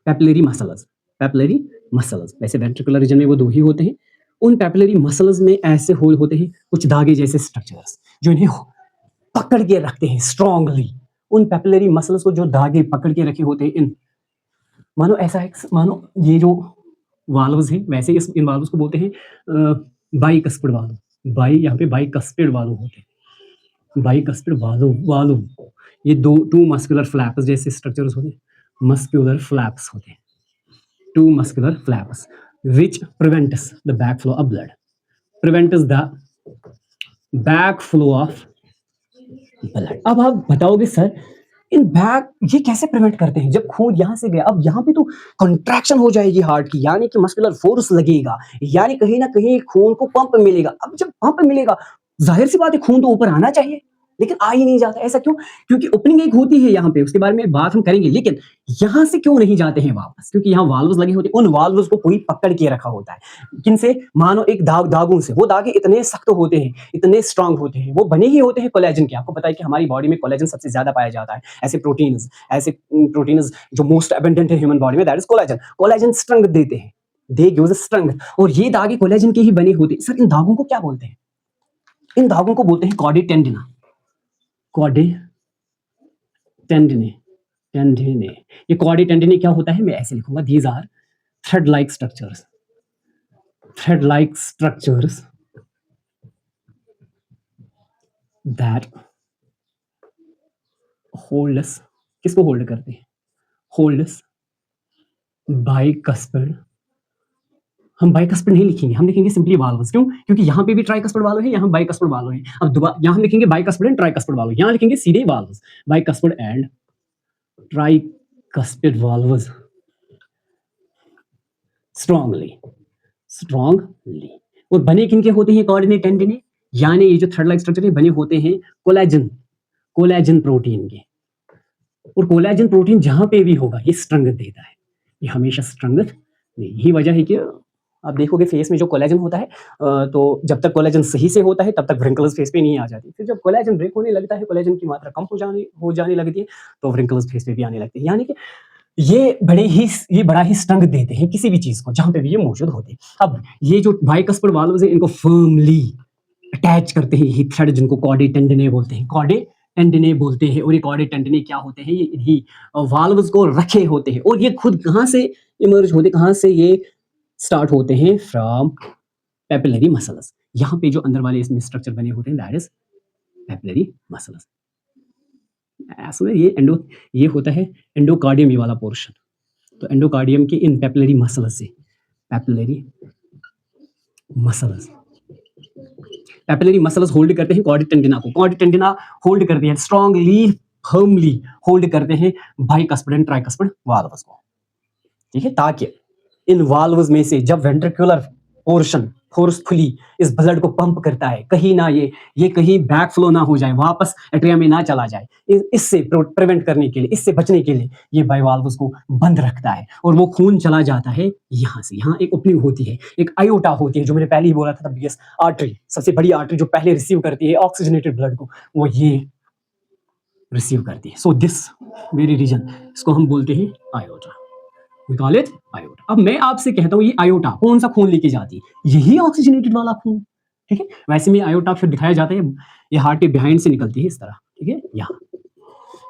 पैपिलरी मसल्स, पैपिलरी मसल्स। वैसे वेंट्रिकुलर रीजन में वो दो ही होते हैं, उन पैपिलरी मसल्स में ऐसे होल होते हैं कुछ धागे जैसे स्ट्रक्चर्स, जो इन्हें पकड़ के रखते हैं स्ट्रांगली। उन पैपिलरी मसल्स को जो धागे पकड़ के रखे होते हैं, इन मानो ऐसा है, मानो ये जो वाल्व्स हैं, वैसे इन वाल्व्स को बोलते हैं बाइकस्पिड वाल्व। यहाँ पे बाइकस्पिड वाल्व होते हैं, बाइकस्पिड वाल्व। ये टू मस्कुलर फ्लैप्स जैसे स्ट्रक्चर्स होते हैं, मस्कुलर फ्लैप्स होते हैं, two muscular flaps which prevents the backflow of blood, prevents the backflow of blood. अब आप बताओगे सर इन बैक ये कैसे प्रिवेंट करते हैं? जब खून यहाँ से गया, अब यहाँ पे तो कंट्रैक्शन हो जाएगी हार्ट की, यानी कि मस्कुलर फोर्स लगेगा, यानी कहीं न कहीं खून को पंप मिलेगा। अब जब पंप मिलेगा, ज़ाहिर-सी बात है खून तो ऊपर आना चाहिए, लेकिन आ ही नहीं जाता। ऐसा क्यों? क्योंकि ओपनिंग एक होती है यहाँ पे, उसके बारे में बात हम करेंगे, लेकिन यहाँ से क्यों नहीं जाते हैं वापस? क्योंकि यहाँ वाल्व्स लगे होते हैं, उन वाल्व्स को कोई पकड़ के रखा होता है। किनसे? मानो एक दागों से। वो दागे इतने सख्त होते हैं, इतने स्ट्रॉन्ग होते हैं, वो बने ही होते हैं कोलेजन के। आपको पता है कि हमारी बॉडी में कोलेजन सबसे ज़्यादा पाया जाता है। ऐसे प्रोटीन्स जो मोस्ट अबंडेंट है ह्यूमन बॉडी में, that is collagen. Collagen strength देते हैं। दे गिव्स स्ट्रेंथ, और ये दागे कोलेजन के ही बने होते हैं। सर इन दागों को क्या बोलते हैं? इन धागों को बोलते हैं कॉर्डी टेंडिना। कॉर्डी टेंडिने, टेंडिने। ये कॉर्डी टेंडिने क्या होता है? मैं ऐसे लिखूंगा, these are thread like structures, thread like structures that holds, किसको होल्ड करते हैं? Holds bicuspid. हम बाइकस्पिड नहीं लिखेंगे, हम लिखेंगे सिंपली वाल्व्स। क्यों? क्योंकि यहाँ पे भी ट्राइकस्पिड वाल्व है, यहाँ बाइकस्पिड वाल्व है। अब दोबारा यहाँ हम लिखेंगे बाइकस्पिड एंड ट्राइकस्पिड वाल्व, यहाँ लिखेंगे सीधे valves, bicuspid and tricuspid valves strongly, strongly. और बने किनके होते हैं? कोऑर्डिनेट टेंडिने, यानी ये जो थ्रेड लाइक स्ट्रक्चर है बने होते हैं कोलेजन, कोलेजन प्रोटीन के। और कोलेजन प्रोटीन जहां पे भी होगा ये स्ट्रेंथ देता है, ये हमेशा स्ट्रेंथ नहीं। यही वजह है कि आप देखोगे फेस में जो कोलेजन होता है, तो जब तक कोलेजन सही से होता है तब तक व्रिंकल्स फेस पे नहीं आ जाती। फिर जब कोलेजन ब्रेक होने लगता है, कोलेजन की मात्रा कम हो जाने लगती है, तो व्रिंकल्स फेस पे भी आने लगते हैं। यानी कि ये बड़ा ही स्ट्रेंथ देते हैं किसी भी चीज को जहां पे भी ये मौजूद होते हैं। अब ये जो बाइकस्पिड वाल्व्स हैं इनको फर्मली अटैच करते हैं ये थ्रेड, जिनको कॉर्डी टेंडिने बोलते हैं, कॉर्डी टेंडिने बोलते हैं। और ये कॉर्डी टेंडिने क्या होते हैं? ये इन्हीं वाल्व्स को रखे होते हैं। और ये खुद कहाँ से इमर्ज होते हैं? कहाँ से ये स्टार्ट होते हैं? From papillary muscles. यहाँ पे जो अंदर वाले इसमें स्ट्रक्चर बने होते हैं, दैट इज पेपिलरी मसल्स। असल ये होता है एंडोकार्डियम, ये वाला पोर्शन। तो एंडोकार्डियम के इन पेपिलरी मसल्स से, papillary muscles, papillary muscles hold करते हैं कॉर्डी टेंडिना को। कॉर्डी टेंडिना होल्ड करते हैं स्ट्रांगली, फर्मली होल्ड करते हैं बाइकस्पिड एंड ट्राइकस्पिड वाल्व्स को। ठीक है, ताकि इन वाल्व्स में से जब वेंट्रिकुलर पोर्शन फोर्सफुली इस ब्लड को पंप करता है, कहीं ना ये कहीं बैक फ्लो ना हो जाए, वापस एट्रिया में ना चला जाए, इससे प्रिवेंट करने के लिए, इससे बचने के लिए ये बाइवाल्व्स को बंद रखता है। और वो खून चला जाता है यहाँ से। यहाँ एक ओपनिंग होती है, एक आयोटा होती है, जो मैंने पहले ही बोला था, बिगेस्ट आर्टरी, सबसे बड़ी आर्टरी जो पहले रिसीव करती है ऑक्सीजनेटेड ब्लड को, वो ये रिसीव करती है। सो दिस वेरी रीजन, इसको हम बोलते हैं iota, we call it iota. अब मैं आपसे कहता हूँ ये आयोटा कौन सा खून लेके जाती है? यही ऑक्सीजनेटेड वाला खून। ठीक है, वैसे में आयोटा फिर दिखाया जाता है, ये हार्ट के बिहाइंड से निकलती है इस तरह। ठीक है, यहाँ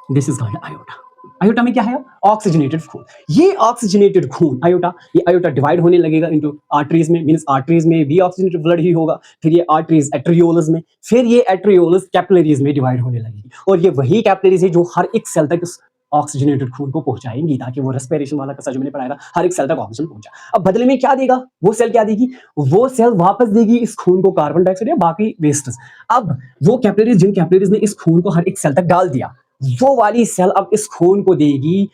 this is called iota. Iota में क्या है? ऑक्सीजनेटेड खून। ये ऑक्सीजनेटेड खून आयोटा, ये आयोटा डिवाइड होने लगेगा इनटू आर्टरीज में, मींस आर्टरीज में भी ऑक्सीजनेटेड ब्लड ही होगा, फिर ये आर्टरीज एट्रियोल्स में, फिर ये एट्रियोल्स कैपिलरीज में डिवाइड होने लगेगी। और ये वही कैपिलरीज है जो हर एक सेल तक ऑक्सीजनेटेड खून को पहुंचाएंगी, ताकि वो रेस्पिरेशन वाला कसा जो मैंने पढ़ाया था, हर एक सेल तक ऑक्सीजन पहुंचा। अब बदले में क्या देगा वो सेल? क्या देगी वो सेल? वापस देगी इस खून को कार्बन डाइऑक्साइड या बाकी वेस्ट्स। अब वो कैपिलरीज, जिन कैपिलरीज ने इस खून को हर एक सेल तक डाल दिया, वो वाली सेल अब इस खून को देगी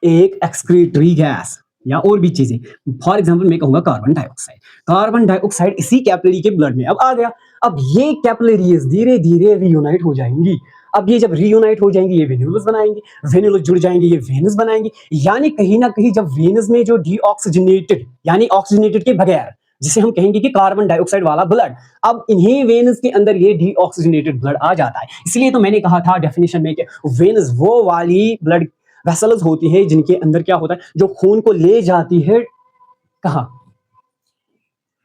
एक एक्सक्रीटरी गैस या और भी चीजें। फॉर एग्जांपल मैं कहूंगा कार्बन डाइऑक्साइड। कार्बन डाइऑक्साइड इसी कैपिलरी के ब्लड में अब आ गया। अब ये कैपिलरीज धीरे धीरे रीयूनाइट हो जाएंगी। अब ये जब रीयूनाइट हो जाएंगी, ये वेन्यूल्स बनाएंगे, वेन्यूल्स जुड़ जाएंगे, ये वेनस बनाएंगे। यानी कहीं ना कहीं जब वेनस में जो डीऑक्सीजनेटेड, यानी ऑक्सीजनेटेड के बगैर, जिसे हम कहेंगे कि कार्बन डाइऑक्साइड वाला ब्लड, अब इन्हीं वेनस के अंदर ये डीऑक्सीजनेटेड ब्लड आ जाता है। इसलिए तो मैंने कहा था डेफिनेशन में कि वेनस वो वाली ब्लड वेसल्स होती है जिनके अंदर क्या होता है, जो खून को ले जाती है कहां?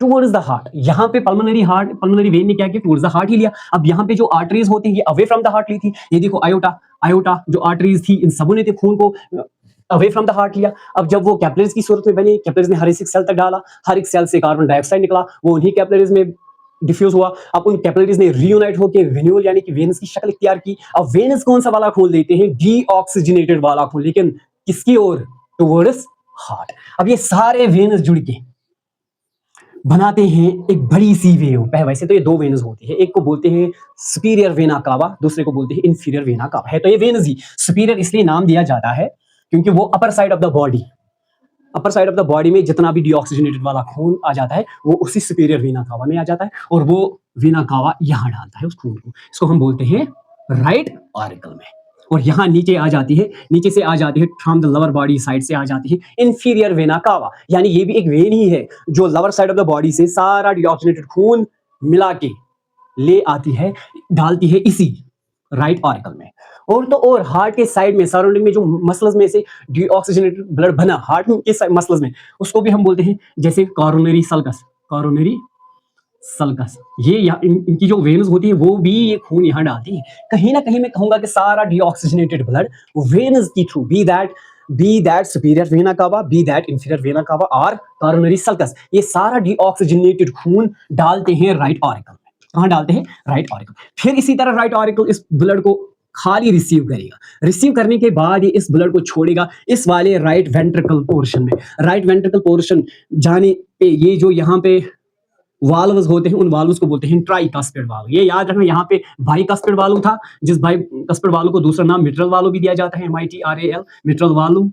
Towards the heart. यहाँ पे पल्मोनरी वेन ने क्या किया? टुवर्ड्स द हार्ट ही लिया। अब यहाँ पे जो आर्टरीज होती है ये अवे फ्रॉम द हार्ट ली थी। ये देखो आयोटा जो आर्टरीज थी, इन सबों ने खून को अवे फ्रॉम द हार्ट लिया। अब जब वो कैपिलरीज की सूरत में बनी, कैपिलरीज ने हर एक सेल तक डाला, हर एक सेल से कार्बन डाइऑक्साइड निकला, वो उन्हीं कैपिलरीज में डिफ्यूज हुआ। अब उन कैपिलरीज ने रीयूनाइट होकर वेन्यूल यानी कि वेनस की शक्ल इख्तियार की। अब वेनस कौन सा वाला खून देते हैं? डीऑक्सीजनेटेड वाला खून, लेकिन किसकी ओर? Towards heart. अब ये सारे वेनस जुड़ के बनाते हैं एक बड़ी सी वेव। वैसे तो ये दो वेन्स होती है, एक को बोलते हैं सुपीरियर वेना कावा, दूसरे को बोलते हैं इन्फीरियर वेना कावा। है तो ये वेन्स ही। सुपीरियर इसलिए नाम दिया जाता है क्योंकि वो upper side of the body, upper side of the body में जितना भी डीऑक्सीजनेटेड वाला खून आ जाता है वो उसी सुपीरियर वेना कावा में आ जाता है, और वो वेना कावा यहाँ डालता है उस खून को। इसको हम बोलते हैं राइट ऑरिकल में। और यहाँ नीचे आ जाती है, नीचे से आ जाती है, from the lower body side से आ जाती है इन्फीरियर वेना कावा। यानी ये भी एक वेन ही है जो lower side of the body से सारा डीऑक्सीजनेटेड खून मिला के ले आती है, डालती है इसी राइट ऑरिकल में। और तो और हार्ट के साइड में, सराउंडिंग में जो मसल्स में से डीऑक्सीजनेटेड ब्लड बना हार्ट के मसल्स में, उसको भी हम बोलते हैं जैसे कॉरोनरी सल्कस, कॉरोनरी सल्कस। ये इनकी जो वेन्स होती है वो भी ये खून यहाँ डालती है। कहीं ना कहीं मैं कहूंगा कि सारा डीऑक्सीजनेटेड ब्लड वेन्स के through, be that superior vena cava, be that inferior vena cava और कॉरोनरी सल्कस, ये सारा डीऑक्सीजनेटेड खून डालते हैं राइट ऑरिकल में। कहाँ डालते हैं? Right auricle. फिर इसी तरह राइट ऑरिकल इस ब्लड को खाली रिसीव करेगा। रिसीव करने के बाद ये इस ब्लड को छोड़ेगा इस वाले राइट वेंट्रिकल पोर्शन में। राइट वेंट्रिकल पोर्शन जाने पे ये जो यहाँ पे वाल्व्स होते हैं, उन वाल्व्स को बोलते हैं ट्राइकास्पिड वाल्व। ये याद रखना, यहाँ पे बाइकास्पिड वाल्व था, जिस बाइकास्पिड वाल्व को दूसरा नाम मिट्रल वाल्व भी दिया जाता है, MITRAL, मिट्रल वाल्व।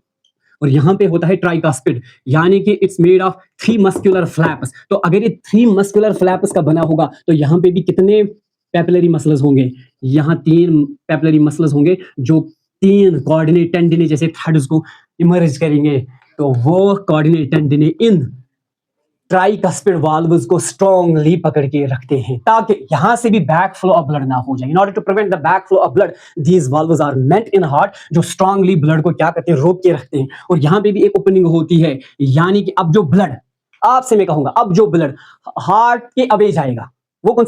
और यहाँ पे होता है ट्राइकास्पिड, यानी कि it's made of 3 muscular flaps. तो अगर ये 3 मस्कुलर फ्लैप्स का बना होगा तो यहाँ पे भी कितने पेपिलरी मसल्स होंगे? यहाँ 3 पेपिलरी मसल्स होंगे जो 3 कोऑर्डिनेट टेंडिने जैसे थ्रेड्स को इमर्ज करेंगे। तो वो कोऑर्डिनेट टेंडिने इन ट्राइकास्पिड वाल्व्स को स्ट्रांगली पकड़ के रखते हैं ताकि यहां से भी बैक फ्लो ऑफ ब्लड ना हो जाए। In order to prevent the back flow of blood, these valves are meant in heart, जो स्ट्रांगली ब्लड को क्या करते हैं? रोक के रखते हैं। और यहां पे भी एक ओपनिंग होती है, यानी कि अब जो ब्लड, आपसे मैं कहूंगा, अब जो ब्लड हार्ट के अवे जाएगा वो कौन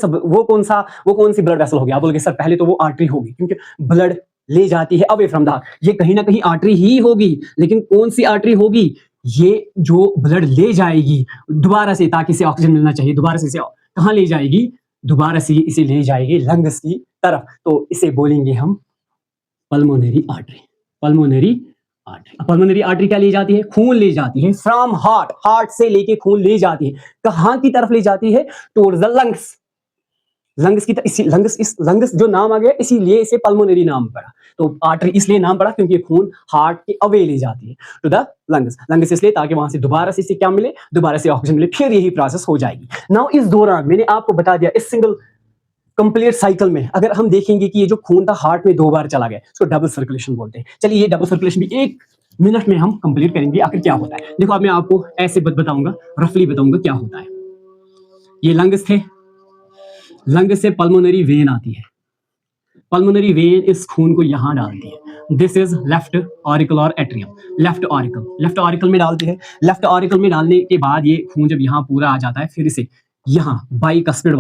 सी ब्लड वेसल होगी? आप बोलोगे सर पहले तो वो आर्टरी होगी, क्योंकि ब्लड ले जाती है अवे फ्रॉम द हार्ट। ये कहीं ना कहीं आर्टरी ही होगी, लेकिन कौन सी आर्टरी होगी? ये जो ब्लड ले जाएगी दोबारा से, ताकि इसे ऑक्सीजन मिलना चाहिए, दोबारा से इसे कहाँ ले जाएगी? दोबारा से इसे ले जाएगी लंग्स की तरफ। तो इसे बोलेंगे हम pulmonary artery. Pulmonary artery. Pulmonary artery क्या ले जाती है? खून ले जाती है फ्रॉम हार्ट, हार्ट से लेके खून ले जाती है। कहाँ की तरफ ले जाती है? Towards the lungs. लंग्स की इसी लंग्स जो नाम आ गया इसीलिए इसे पल्मोनरी नाम पड़ा। तो आर्टरी इसलिए नाम पड़ा क्योंकि खून हार्ट के अवे ले जाती है टू द लंग्स। लंग्स इसलिए ताकि वहां से दोबारा से इसे क्या मिले? दोबारा से ऑक्सीजन मिले, फिर यही प्रोसेस हो जाएगी। नाउ इस दौरान मैंने आपको बता दिया, इस सिंगल कंप्लीट साइकिल में अगर हम देखेंगे कि ये जो खून था हार्ट में 2 बार चला गया, इसको डबल सर्कुलेशन बोलते हैं। चलिए ये डबल सर्कुलेशन भी 1 मिनट में हम कंप्लीट करेंगे आखिर क्या होता है। देखो अब मैं आपको ऐसे बताऊंगा, रफली बताऊंगा क्या होता है। ये लंग्स थे, लंग से पल्मोनरी वेन आती है, पल्मोनरी वेन इस खून को यहां डालती है। दिस इज लेफ्ट ऑरिकल और एट्रियम। लेफ्ट ऑरिकल में डालती है। लेफ्ट ऑरिकल में डालने के बाद ये खून जब यहाँ पूरा आ जाता है, फिर इसे यहाँ बाइकस्पिड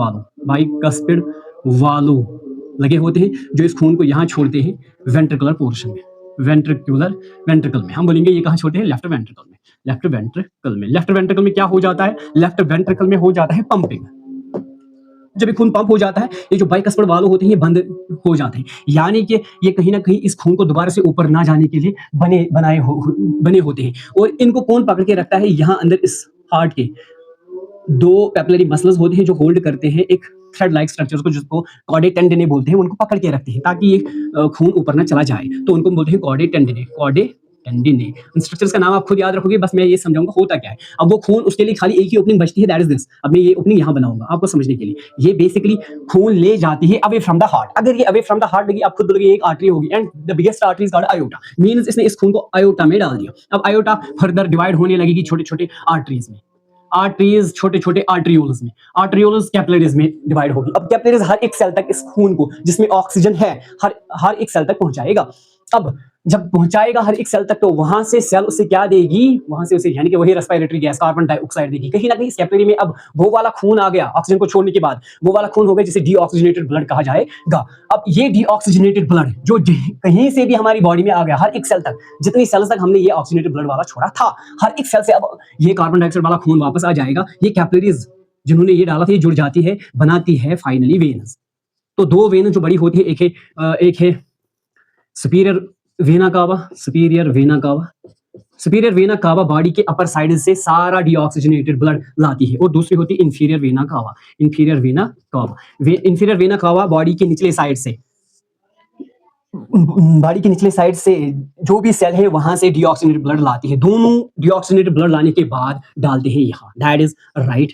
वाल्व लगे होते हैं जो इस खून को यहाँ छोड़ते हैं वेंट्रिकुलर पोर्शन में, वेंट्रिकल में। हम बोलेंगे ये कहाँ छोड़ते हैं? लेफ्ट वेंट्रिकल में। लेफ्ट वेंट्रिकल में क्या हो जाता है? लेफ्ट वेंट्रिकल में हो जाता है पंपिंग। जब ये खून पंप हो जाता है, ये जो बाइकस्पिड वाल्व होते हैं ये बंद हो जाते हैं, यानी कि ये कहीं ना कहीं इस खून को दोबारा से ऊपर ना जाने के लिए बने होते हैं। और इनको कौन पकड़ के रखता है? यहाँ अंदर इस हार्ट के 2 पेपिलरी मसल्स होते हैं जो होल्ड करते हैं एक थ्रेड लाइक स्ट्रक्चर को, जिसको कॉर्डेट टेंडिने बोलते हैं। उनको पकड़ के रखते हैं ताकि ये खून ऊपर ना चला जाए, तो उनको बोलते हैं कॉर्डेट टेंडिने। स्ट्रक्चर्स का नाम आप खुद याद रखोगे, बस मैं ये समझाऊंगा होता क्या है। अब वो खून, उसके लिए खाली एक ही ओपनिंग बचती है, दैट इज दिस। अब मैं ये ओपनिंग यहाँ बनाऊंगा आपको समझने के लिए। ये बेसिकली खून ले जाती है अवे फ्रॉम द हार्ट। अगर ये अवे फ्रॉम द हार्ट लगी, आप खुद बोलोगे एक आर्टरी होगी, and the biggest artery is called iota. Means इसने इस खून को आयोटा में डाल दिया। अब आयोटा फर्दर डिवाइड होने लगेगी छोटे छोटे आर्टरीज में, आर्टरीज छोटे छोटे आर्ट्रियोल्स में, आर्ट्रियोल्स कैपिलरीज में डिवाइड होगी। अब कैपिलरीज हर एक सेल तक इस खून को, जिसमें ऑक्सीजन है, हर एक सेल तक पहुंचाएगा। अब जब पहुंचाएगा हर एक सेल तक, तो वहां से सेल उसे क्या देगी? वहां से उसे यानी कि वही रेस्पिरेटरी गैस कार्बन डाइऑक्साइड देगी। कहीं ना कहीं कैपिलरी में अब वो वाला खून आ गया, ऑक्सीजन को छोड़ने के बाद वो वाला खून हो गया जिसे डीऑक्सीजनेटेड ब्लड कहा जाएगा। अब ये डीऑक्सीजनेटेड ब्लड जो कहीं से भी हमारी बॉडी में आ गया, हर एक सेल तक, जितनी सेल्स तक हमने ये ऑक्सीजनेटेड ब्लड वाला छोड़ा था, हर एक सेल से अब ये कार्बन डाइऑक्साइड वाला खून वापस आ जाएगा। ये कैपिलरीज जिन्होंने ये डाला था, ये जुड़ जाती है, बनाती है फाइनली वेन्स। तो 2 वेन जो बड़ी होती है, एक है superior vena cava, superior vena कावा बॉडी के अपर साइड से सारा डीऑक्सीजनेटेड ब्लड लाती है, और दूसरी होती है इंफीरियर वेना कावा। इंफीरियर वेना कावा, इंफीरियर वेना कावा बॉडी के निचले साइड से, बॉडी के निचले साइड से जो भी सेल है वहां से डीऑक्सीजनेटेड ब्लड लाती है। दोनों डीऑक्सीजनेटेड ब्लड लाने के बाद डालते हैं यहाँ, that is right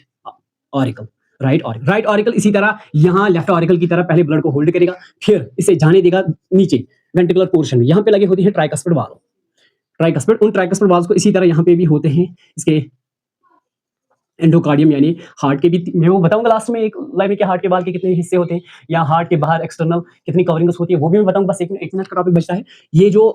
auricle. Right auricle इसी तरह यहाँ लेफ्ट ऑरिकल की तरह पहले ब्लड को होल्ड करेगा, फिर इसे जाने देगा नीचे वेंट्रिकुलर पोर्शन में। यहाँ पे लगे होते हैं ट्राइकस्पिड वाल्व, ट्राइकस्पिड, उन ट्राइकस्पिड वाल्व को इसी तरह यहाँ पे भी होते हैं इसके एंडोकार्डियम, यानी हार्ट के भी। मैं वो बताऊंगा लास्ट में एक लाइव में कि हार्ट के बाल के कितने हिस्से होते हैं, या हार्ट के बाहर एक्सटर्नल कितनी कवरिंग्स होती है, वो भी मैं बताऊंगा। बस एक मिनट का टॉपिक बचता है। ये जो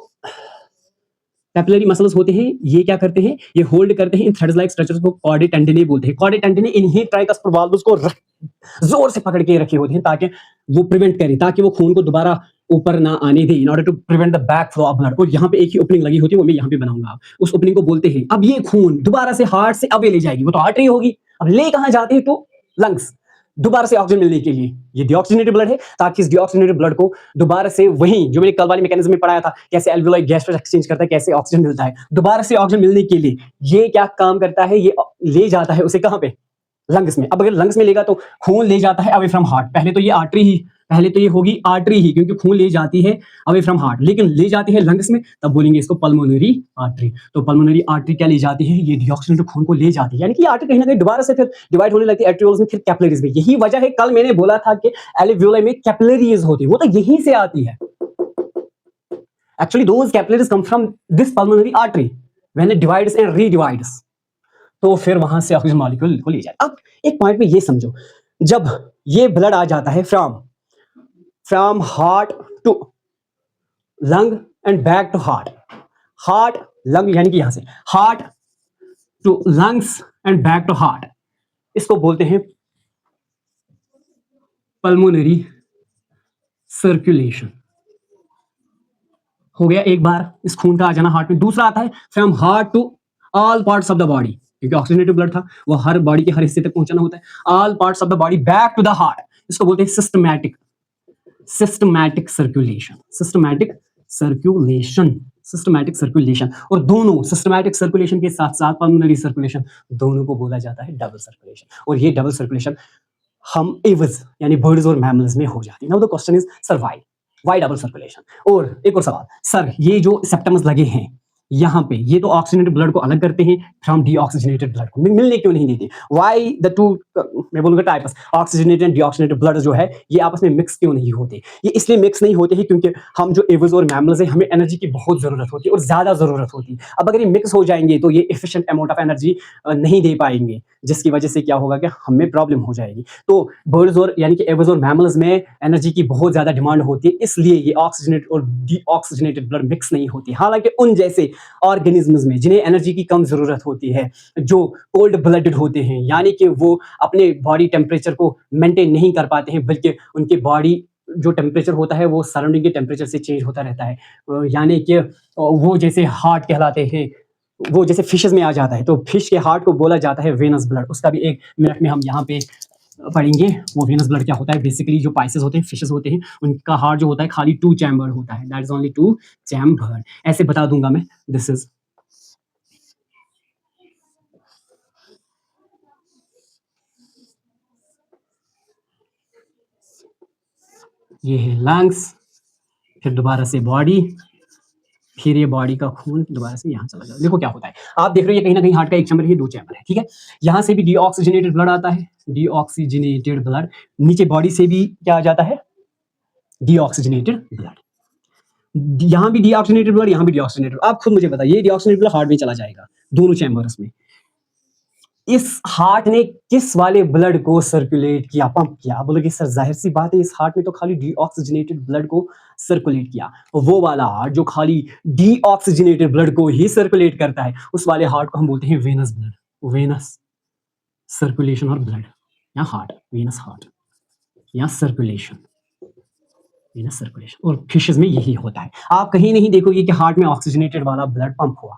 कैपिलरी मसल्स होते हैं ये क्या करते हैं, ये होल्ड करते हैं इन थ्रेड्स लाइक स्ट्रक्चर्स को कॉर्डे टेंडिने बोलते हैं। कॉर्डे टेंडिने इन्हीं ट्राइकस्पिड वाल्व्स को जोर से पकड़ के रखे होते हैं ताकि वो प्रिवेंट करें, ताकि वो खून को दोबारा ऊपर ना आने दे, in order to prevent the back flow of blood. और यहाँ पे एक ही ओपनिंग लगी होती है, वो मैं यहाँ पे बनाऊंगा। उस ओपनिंग को बोलते हैं, अब ये खून दोबारा से हार्ट से अब ले जाएगी, वो तो आर्टरी होगी, अब ले कहाँ जाते हैं तो लंग्स, दोबारा से ऑक्सीजन मिलने के लिए। ये डीऑक्सीजनेटेड ब्लड है, ताकि इस डीऑक्सीजनेटेड ब्लड को दोबारा से वही जो मैंने कल वाली मैकेनिज्म में पढ़ाया था, कैसे एल्वियोलाई गैस एक्सचेंज करता है, कैसे ऑक्सीजन मिलता है, दोबारा से ऑक्सीजन मिलने के लिए ये क्या काम करता है, ये ले जाता है उसे कहाँ पे, लंग्स में। अब अगर लंग्स में लेगा तो खून ले जाता है अवे फ्रॉम हार्ट। पहले तो ये आर्टरी ही, पहले तो ये होगी आर्टरी ही, क्योंकि खून ले जाती है अवे फ्रॉम हार्ट, लेकिन ले जाती है लंग्स में, तब बोलेंगे इसको पल्मोनरी आर्टरी। तो पल्मोनरी आर्टरी क्या ले जाती है, ये डीऑक्सीजनेटेड खून को ले जाती है, यानी कि आर्टरी कहीं ना कहीं दोबारा से फिर डिवाइड होने लगती है एट्रियोल्स में, फिर कैपिलरीज में। यही वजह है, कल मैंने बोला था कि एल्वियोलाई में कैपिलरीज होती है, वो तो यहीं से आती है। Actually those capillaries come from this pulmonary artery when it divides and redivides, तो फिर वहां से ऑक्सीजन मॉलिक्यूल को ले जाए। अब एक पॉइंट में ये समझो, जब ये ब्लड आ जाता है from heart to lung and back to heart lung, यानी कि यहां से heart to lungs and back to heart, इसको बोलते हैं पल्मोनरी सर्कुलेशन। हो गया एक बार इस खून का आ जाना हार्ट में। दूसरा आता है from heart to all parts of the body, क्योंकि ऑक्सीजनेटेड ब्लड था, वो हर बॉडी के हर हिस्से तक पहुंचाना होता है। All parts of the body back to the heart, इसको बोलते हैं सिस्टमैटिक सर्कुलेशन। सिस्टमैटिक सर्कुलेशन, और दोनों सिस्टमैटिक सर्कुलेशन के साथ साथ पल्मोनरी सर्कुलेशन, दोनों को बोला जाता है डबल सर्कुलेशन। और ये डबल सर्कुलेशन हम एविज यानी बर्ड्स और मैमल्स में हो जाती है। Now the question is sir why double circulation. और एक और सवाल, सर ये जो सेप्टम्स लगे हैं यहाँ पे, ये तो ऑक्सीजनेटेड ब्लड को अलग करते हैं फ्रॉम डीऑक्सीजनेटेड ब्लड को, मिलने क्यों नहीं देते? व्हाई द टू, मैं बोलूंगा types, oxygenated and deoxygenated blood जो है ये आपस में मिक्स क्यों नहीं होते? ये इसलिए मिक्स नहीं होते हैं क्योंकि हम जो एविज और मैमल्स हैं, हमें एनर्जी की बहुत जरूरत होती है और ज्यादा जरूरत होती है। अब अगर ये मिक्स हो जाएंगे तो ये एफिशिएंट अमाउंट ऑफ एनर्जी नहीं दे पाएंगे, जिसकी वजह से क्या होगा कि हमें प्रॉब्लम हो जाएगी। तो बर्ड्स और यानी कि एविज और मैमल्स में एनर्जी की बहुत ज्यादा डिमांड होती है, इसलिए ये ऑक्सीजनेटेड और डीऑक्सीजनेटेड ब्लड मिक्स नहीं होती। हालांकि उन जैसे ऑर्गेनिज्म्स में जिन्हें एनर्जी की कम जरूरत होती है, जो कोल्ड ब्लडेड होते हैं, यानी कि वो अपने बॉडी टेम्परेचर को मेंटेन नहीं कर पाते हैं, बल्कि उनके बॉडी जो टेम्परेचर होता है वो सराउंडिंग के टेम्परेचर से चेंज होता रहता है, यानी कि वो जैसे हार्ट कहलाते हैं, वो जैसे फिशेस में आ जाता है, तो फिश के हार्ट को बोला जाता है वेनस ब्लड। उसका भी एक मिनट में हम यहाँ पे पढ़ेंगे वो वेनस ब्लड क्या होता है। बेसिकली जो पाइसेस होते हैं, फिशेस होते हैं, उनका हार्ट जो होता है खाली 2 चैम्बर होता है, दैट इज ओनली 2 चैम्बर। ऐसे बता दूंगा मैं, दिस इज ये है लंग्स, फिर दोबारा से बॉडी, फिर ये बॉडी का खून दोबारा से यहाँ चला जाए। देखो क्या होता है, आप देख रहे हो ये कहीं ना कहीं हार्ट का एक चैम्बर है, 2 चैम्बर है, ठीक है। यहाँ से भी डीऑक्सीजनेटेड ब्लड आता है, डीऑक्सीजनेटेड ब्लड, नीचे बॉडी से भी क्या आ जाता है, डीऑक्सीजनेटेड ब्लड। यहाँ भी डीऑक्सीजनेटेड ब्लड, यहाँ भी डीऑक्सीजनेटेड। आप खुद मुझे बताइए, डीऑक्सीजनेटेड ब्लड हार्ट में चला जाएगा, दोनों चैम्बर्स में। इस हार्ट ने किस वाले ब्लड को सर्कुलेट किया, पंप किया? आप बोलोगे सर जाहिर सी बात है, इस हार्ट में तो खाली डीऑक्सीजनेटेड ब्लड को सर्कुलेट किया। वो वाला हार्ट जो खाली डीऑक्सीजनेटेड ब्लड को ही सर्कुलेट करता है, उस वाले हार्ट को हम बोलते हैं वेनस ब्लड, वेनस सर्कुलेशन और ब्लड, या हार्ट, वेनस हार्ट, या सर्कुलेशन, वेनस सर्कुलेशन। और फिशेस में यही होता है, आप कहीं नहीं देखोगे कि हार्ट में ऑक्सीजनेटेड वाला ब्लड पंप हुआ,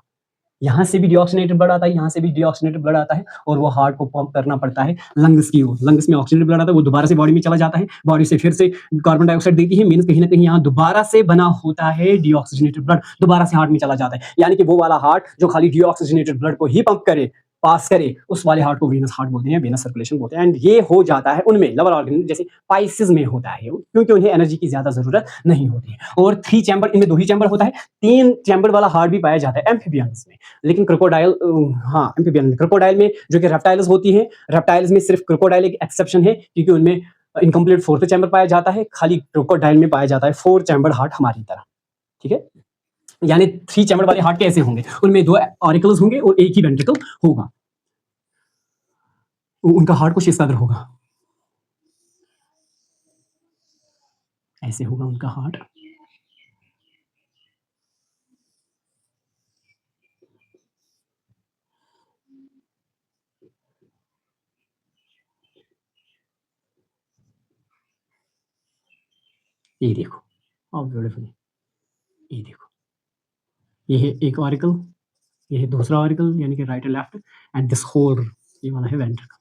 यहाँ से भी डीऑक्सीजनेटेड ब्लड आता है, यहाँ से भी डीऑक्सीजनेटेड ब्लड आता है और वो हार्ट को पंप करना पड़ता है लंग्स की ओर। लंग्स में ऑक्सीजनेटेड ब्लड आता है, वो दोबारा से बॉडी में चला जाता है, बॉडी से फिर से कार्बन डाइऑक्साइड देती है, मीन्स कहीं ना कहीं यहाँ दोबारा से बना होता है डीऑक्सीजनेटेड ब्लड, दोबारा से हार्ट में चला जाता है। यानी कि वो वाला हार्ट जो खाली डीऑक्सीजनेटेड ब्लड को ही पंप करे, पास करे, उस वाले हार्ट को वीनस हार्ट बोलते हैं, वीनस सर्कुलेशन बोलते हैं। एंड ये हो जाता है उनमें लोअर ऑर्गन जैसे पाइसिस में होता है, क्योंकि उन्हें एनर्जी की ज्यादा जरूरत नहीं होती है। और 3 चैम्बर, इनमें 2 ही चैम्बर होता है। 3 चैम्बर वाला हार्ट भी पाया जाता है एम्फीबियंस में, लेकिन क्रोकोडाइल, हाँ एम्फीबियन में, क्रोकोडाइल में जो कि रेप्टाइल्स होती है, रेप्टाइल्स में सिर्फ क्रोकोडाइल एक एक्सेप्शन है, क्योंकि उनमें इनकम्प्लीट 4th चैम्बर पाया जाता है, खाली क्रोकोडाइल में पाया जाता है 4 चैम्बर हार्ट हमारी तरह। ठीक है, यानी 3 चैम्बर वाले हार्ट कैसे होंगे? उनमें 2 ऑरिकल्स होंगे और एक ही वेंट्रिकल होगा। उनका हार्ट कुछ इस कदर होगा, ऐसे होगा उनका हार्ट। ये देखो, हाउ ब्यूटीफुल, ये देखो, ये है एक ऑरिकल, ये है दूसरा ऑरिकल, यानी कि right and left, and this whole ये वाला है वेंट्रिकल,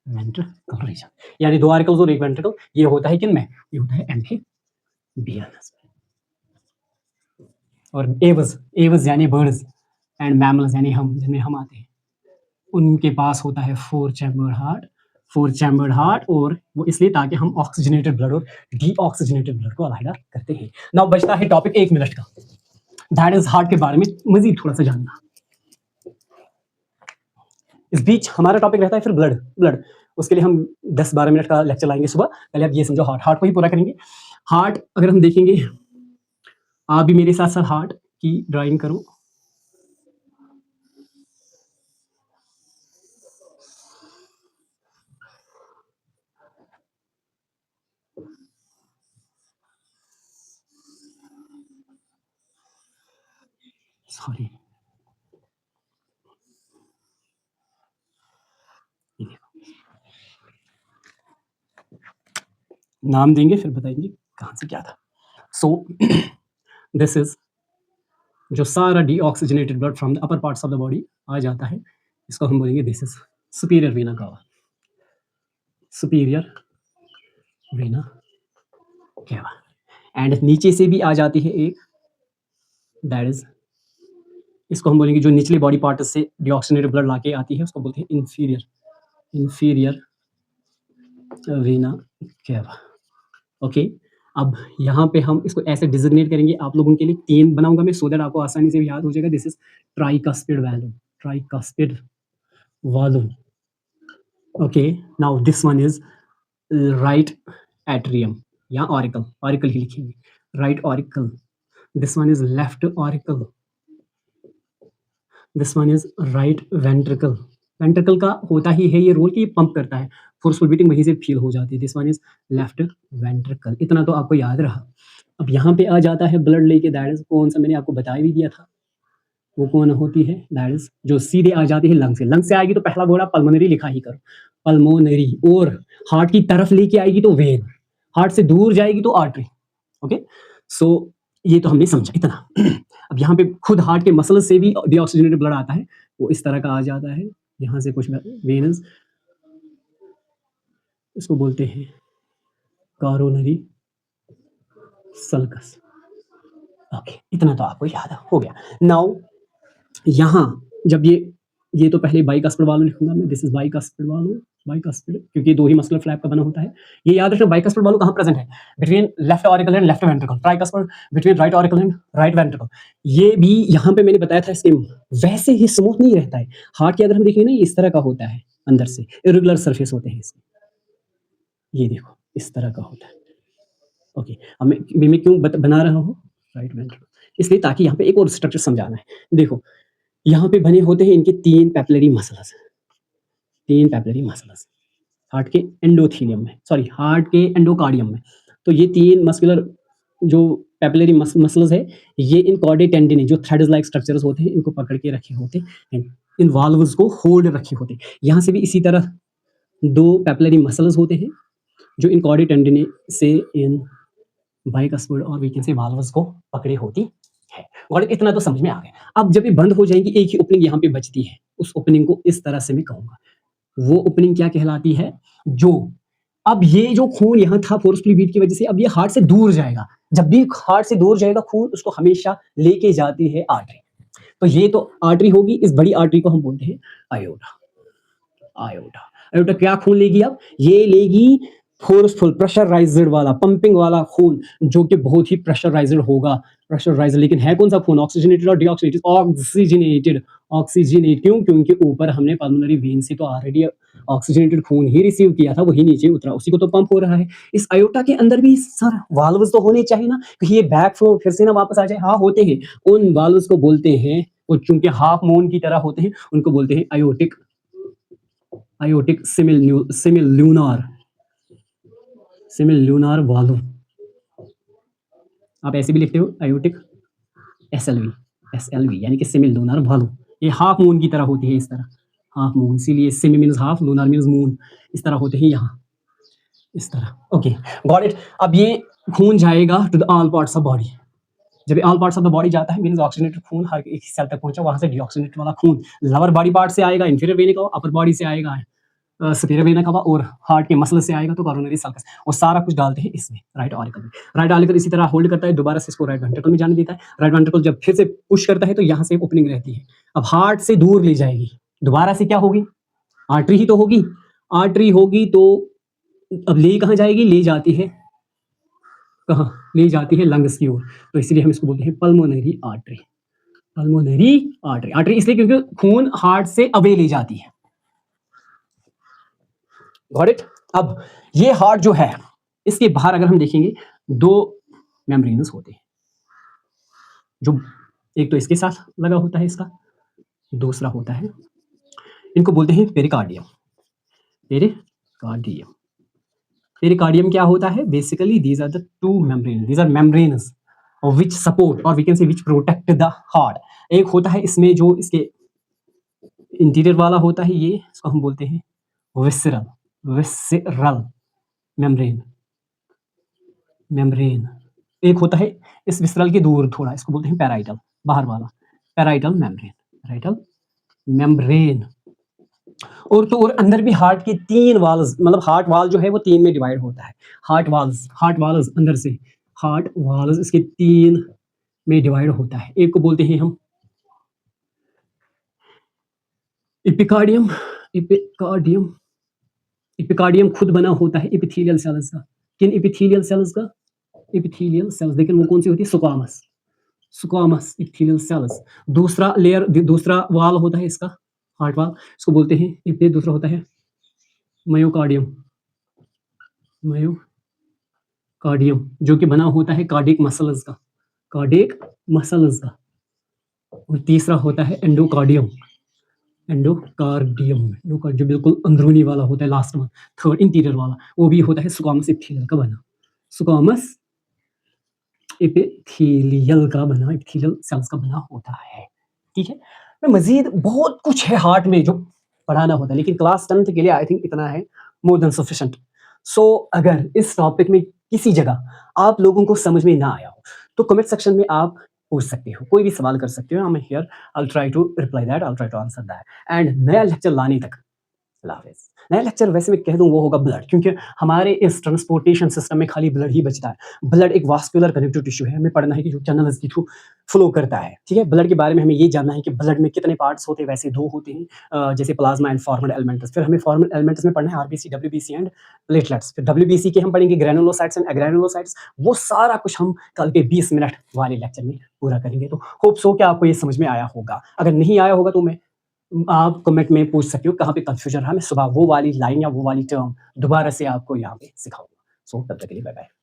वेंट्रिकल रीजन, यानी 2 ऑरिकल्स और एक वेंट्रिकल। ये होता है किन में? ये होता है एम्फीबियंस में। और एवज, एवज यानी बर्ड्स एंड मैमल्स यानी हम, जिनमें हम आते हैं, उनके पास होता है 4 चैम्बर हार्ट, 4 चैम्बर हार्ट, और वो इसलिए ताकि हम ऑक्सीजनेटेड ब्लड और डीऑक्सीजनेटेड ब्लड को अलग करते हैं। नाउ बचता है टॉपिक 1 मिनट का, दैट इज हार्ट के बारे में मजीद थोड़ा सा जानना। इस बीच हमारा टॉपिक रहता है फिर ब्लड, ब्लड उसके लिए हम 10-12 मिनट का लेक्चर लाएंगे सुबह। पहले आप ये समझो, हार्ट, हार्ट को ही पूरा करेंगे। हार्ट अगर हम देखेंगे, आप भी मेरे साथ साथ हार्ट की ड्राइंग करो। सॉरी, ये देखो, नाम देंगे फिर बताएंगे कहाँ से क्या था। सो दिस इज जो सारा deoxygenated blood from the upper parts of the body आ जाता है, इसको हम बोलेंगे this is superior vena cava, superior vena cava. And नीचे से भी आ जाती है एक, दैट इज, इसको हम बोलेंगे जो निचले बॉडी पार्ट से डीऑक्सीजनेटेड ब्लड लाके आती है, उसको बोलते हैं इंफीरियर, इंफीरियर वेना कावा। ओके, अब यहाँ पे हम इसको ऐसे डिजिग्नेट करेंगे आप लोगों के लिए, 3 बनाऊंगा मैं, सो दैट आपको आसानी से याद हो जाएगा। This is tricuspid value, tricuspid volume. Okay, now this one is right atrium या ऑरिकल, ऑरिकल ही लिखेंगे, right auricle. This one is left auricle, this one is right ventricle. Ventricle का होता ही है ये रोल कि ये पंप करता है, फोर्सफुल बीटिंग वहीं से फील हो जाती है। This one is left ventricle, इतना तो आपको याद रहा। अब यहाँ पे आ जाता है ब्लड लेके, दैट इज कौन सा, मैंने आपको बता भी दिया था, वो कौन होती है, दैट इज जो सीधे आ जाती है लंग से। लंग से आएगी तो पहला बोला पल्मोनरी लिखा ही करो, पल्मोनरी, और हार्ट की तरफ लेके आएगी तो वेन, हार्ट से दूर जाएगी तो आर्टरी। ओके, सो ये तो हमने समझा इतना। अब यहाँ पे खुद हार्ट के मसल से भी डीऑक्सीजनेटेड ब्लड आता है, वो इस तरह का आ जाता है, यहाँ से कुछ वेनस, इसको बोलते हैं कॉरोनरी सल्कस। ओके, इतना तो आपको याद हो गया। नाउ यहाँ जब ये तो पहले बाइकस्पिड वाल्व लिखूंगा मैं, this is bicuspid valve, bicuspid, क्योंकि 2 ही मस्कुलर फ्लैप का बना होता है। ये याद रखना, बाइकस्पिड वाल्व कहाँ प्रेजेंट है? Between left auricle and left ventricle. Tricuspid between right auricle and right ventricle. ये भी यहाँ पे मैंने बताया था, इसके वैसे ही स्मूथ नहीं रहता है। हार्ट की अगर हम देखें ना, इस तरह का होता है, अंदर से इरेगुलर सरफेस होते हैं इसमें, ये देखो इस तरह का होता है। ओके, अब मैं क्यों बना रहा हूँ राइट वेंट्रिकल, इसलिए ताकि यहाँ पे एक और स्ट्रक्चर समझाना है। देखो यहाँ पे बने होते हैं इनके 3 papillary muscles, 3 papillary muscles heart के एंडोथेलियम में, सॉरी हार्ट के एंडोकार्डियम में। तो ये 3 मस्कुलर जो पैपिलरी मसल्स है, ये इन कॉर्डे टेंडिनी जो थ्रेड्स लाइक स्ट्रक्चर्स होते हैं, इनको पकड़ के रखे होते हैं, इन वाल्व्स को होल्ड रखे होते हैं। यहाँ से भी इसी तरह 2 पैपिलरी मसल्स होते हैं जो इन कॉर्डे टेंडिनी से इन बाइकस्पिड और वी कैन से वाल्व्स को पकड़े होती है। और इतना तो समझ में आ गया। अब जब ये बंद हो जाएंगी, एक ही ओपनिंग यहाँ पे बचती है, उस ओपनिंग को इस तरह से मैं कहूंगा, वो ओपनिंग क्या कहलाती है? जो अब ये जो खून यहाँ था फोर्सफुली बीट की वजह से, अब ये हार्ट से दूर जाएगा। जब भी हार्ट से दूर जाएगा खून, उसको हमेशा लेके जाती है आर्टरी। तो ये तो आर्टरी होगी, इस बड़ी आर्टरी को हम बोलते हैं आयोटा। आयोटा आयोटा क्या खून लेगी? अब ये लेगी फोर्सफुल प्रेशराइज्ड वाला, पंपिंग वाला खून, जो कि बहुत ही प्रेशराइज्ड होगा। प्रेशराइज्ड, लेकिन है कौन सा खून? ऑक्सीजनेटेड और डीऑक्सीजनेटेड? ऑक्सीजनेटेड। ऑक्सीजनेट क्यों? क्योंकि ऊपर हमने पल्मोनरी वेन से तो ऑलरेडी ऑक्सीजनेटेड खून ही रिसीव किया था, वही नीचे उतरा, उसी को तो पंप हो रहा है। इस आयोटा के अंदर भी सर वाल्व्स तो होने चाहिए ना, कि ये बैक फ्लो फिर से ना वापस आ जाए। हाँ होते हैं, उन वाल्व्स को बोलते हैं, वो चूंकि हाफ मून की तरह होते हैं, उनको बोलते हैं आयोटिक, आयोटिक सिमिल्यूनार, सिमिल्यूनार वाल्व। आप ऐसे भी लिखते हो आयोटिक एसएलवी, एसएलवी यानी कि सिमिल्यूनार वाल्व। ये हाफ मून की तरह होती है, इस तरह हाफ मून, इसीलिए semi means half, lunar means moon, इस तरह होते हैं यहाँ, इस तरह। Okay got it. अब ये खून जाएगा to the all parts of body. जब all parts of the body जाता है, मींस ऑक्सीजनेटेड खून हर एक सेल तक पहुंचा, वहां से डीऑक्सीजनेटेड वाला खून लोअर बॉडी पार्ट से आएगा, इंफीरियर वेना कवा, अपर बॉडी से आएगा सुपीरियर वेना कवा, और हार्ट के मसल से आएगा तो कोरोनरी सल्कस, और सारा कुछ डालते हैं इसमें राइट ऑरिकल में। राइट ऑरिकल इसी तरह होल्ड करता है, दोबारा से इसको राइट वेंट्रिकल में जाने देता है। राइट वेंट्रिकल जब फिर से पुश करता है तो यहाँ से ओपनिंग रहती है, अब हार्ट से दूर ले जाएगी, दोबारा से क्या होगी? आर्टरी ही तो होगी। आर्टरी होगी तो अब ले कहाँ जाएगी? ले जाती है कहाँ? ले जाती है लंग्स की ओर, तो इसलिए हम इसको बोलते हैं pulmonary artery. Pulmonary artery, artery इसलिए क्योंकि खून हार्ट से अवे ले जाती है। Got it. अब ये हार्ट जो है, इसके बाहर अगर हम देखेंगे, दो मेम्ब्रेन्स होते हैं, जो एक तो इसके साथ लगा होता है इसका, दूसरा होता है, इनको बोलते हैं पेरिकार्डियम। पेरिकार्डियम, पेरिकार्डियम क्या होता है? Basically these are the two membrane, these are membranes which support और we can say which protect the heart. एक होता है इसमें जो इसके इंटीरियर वाला होता है, ये इसको हम बोलते हैं विसरल, विसरल मेम्ब्रेन, मेम्ब्रेन। एक होता है इस विसरल के दूर थोड़ा, इसको बोलते हैं पैराइटल, बाहर वाला, पैराइटल मेम्ब्रेन, पैराइटल मेम्ब्रेन। और तो और अंदर भी हार्ट के तीन वाल्स, मतलब हार्ट वाल जो है वो तीन में डिवाइड होता है। हार्ट वाल्स अंदर से, हार्ट वाल्स इसके तीन में डिवाइड होता है। एक को बोलते हैं हम एपिकार्डियम, एपिकार्डियम, एपिकार्डियम खुद बना होता है एपिथेलियल सेल्स का। किन एपिथेलियल सेल्स का? एपिथेलियल सेल्स, लेकिन वो कौन सी होती है? Squamous, squamous epithelial cells. दूसरा लेयर, दूसरा वाल होता है इसका, हार्ट वाल, इसको बोलते हैं, दूसरा होता है मायोकार्डियम, मायोकार्डियम, जो कि बना होता है कार्डियक मसल्स का, कार्डियक मसल्स का। और तीसरा होता है एंडोकार्डियम, एंडोकार्डियम, जो बिल्कुल अंदरूनी वाला होता है, लास्ट में थर्ड इंटीरियर वाला, वो भी होता है स्क्वामस एपिथेलियल का बना, स्क्वामस एपिथेलियल का बना, एपिथेलियल सेल्स का बना होता है। ठीक है, मैं मजीद बहुत कुछ है हार्ट में जो पढ़ाना होता है, लेकिन क्लास 10th के लिए आई थिंक इतना है मोर देन सफिशिएंट। सो अगर इस टॉपिक में किसी जगह आप लोगों को समझ में ना आया हो तो कमेंट सेक्शन में आप पूछ सकते हो, कोई भी सवाल कर सकते हो, I am here, I will try to reply that, I will try to answer that. And नया लेक्चर लाने तक अल्लाह हाफिज़। नया लेक्चर वैसे मैं कह दूं वो होगा ब्लड, क्योंकि हमारे इस ट्रांसपोर्टेशन सिस्टम में खाली ब्लड ही बचता है। ब्लड एक वास्कुलर कनेक्टिव टिश्यू है, हमें पढ़ना है कि जो चैनल्स के थ्रू फ्लो करता है। ठीक है, ब्लड के बारे में हमें ये जानना है कि ब्लड में कितने पार्ट्स होते हैं, वैसे दो होते हैं, जैसे प्लाज्मा एंड फॉर्मल एलिमेंट्स। फिर हमें फॉर्मल एलिमेंट्स में पढ़ना है आरबीसी, डब्ल्यूबीसी एंड प्लेटलेट्स। फिर डब्ल्यूबीसी के हम पढ़ेंगे ग्रैनुलोसाइट्स एंड एग्रैनुलोसाइट्स। वो सारा कुछ हम कल के 20 मिनट वाले लेक्चर में पूरा करेंगे। तो होप सो कि आपको ये समझ में आया होगा। अगर नहीं आया होगा तो आप कमेंट में पूछ सकते हो कहाँ पे कंफ्यूजन है, मैं सुबह वो वाली लाइन या वो वाली टर्म दोबारा से आपको यहाँ पे सिखाऊंगा। सो तब तक के लिए बाय बाय।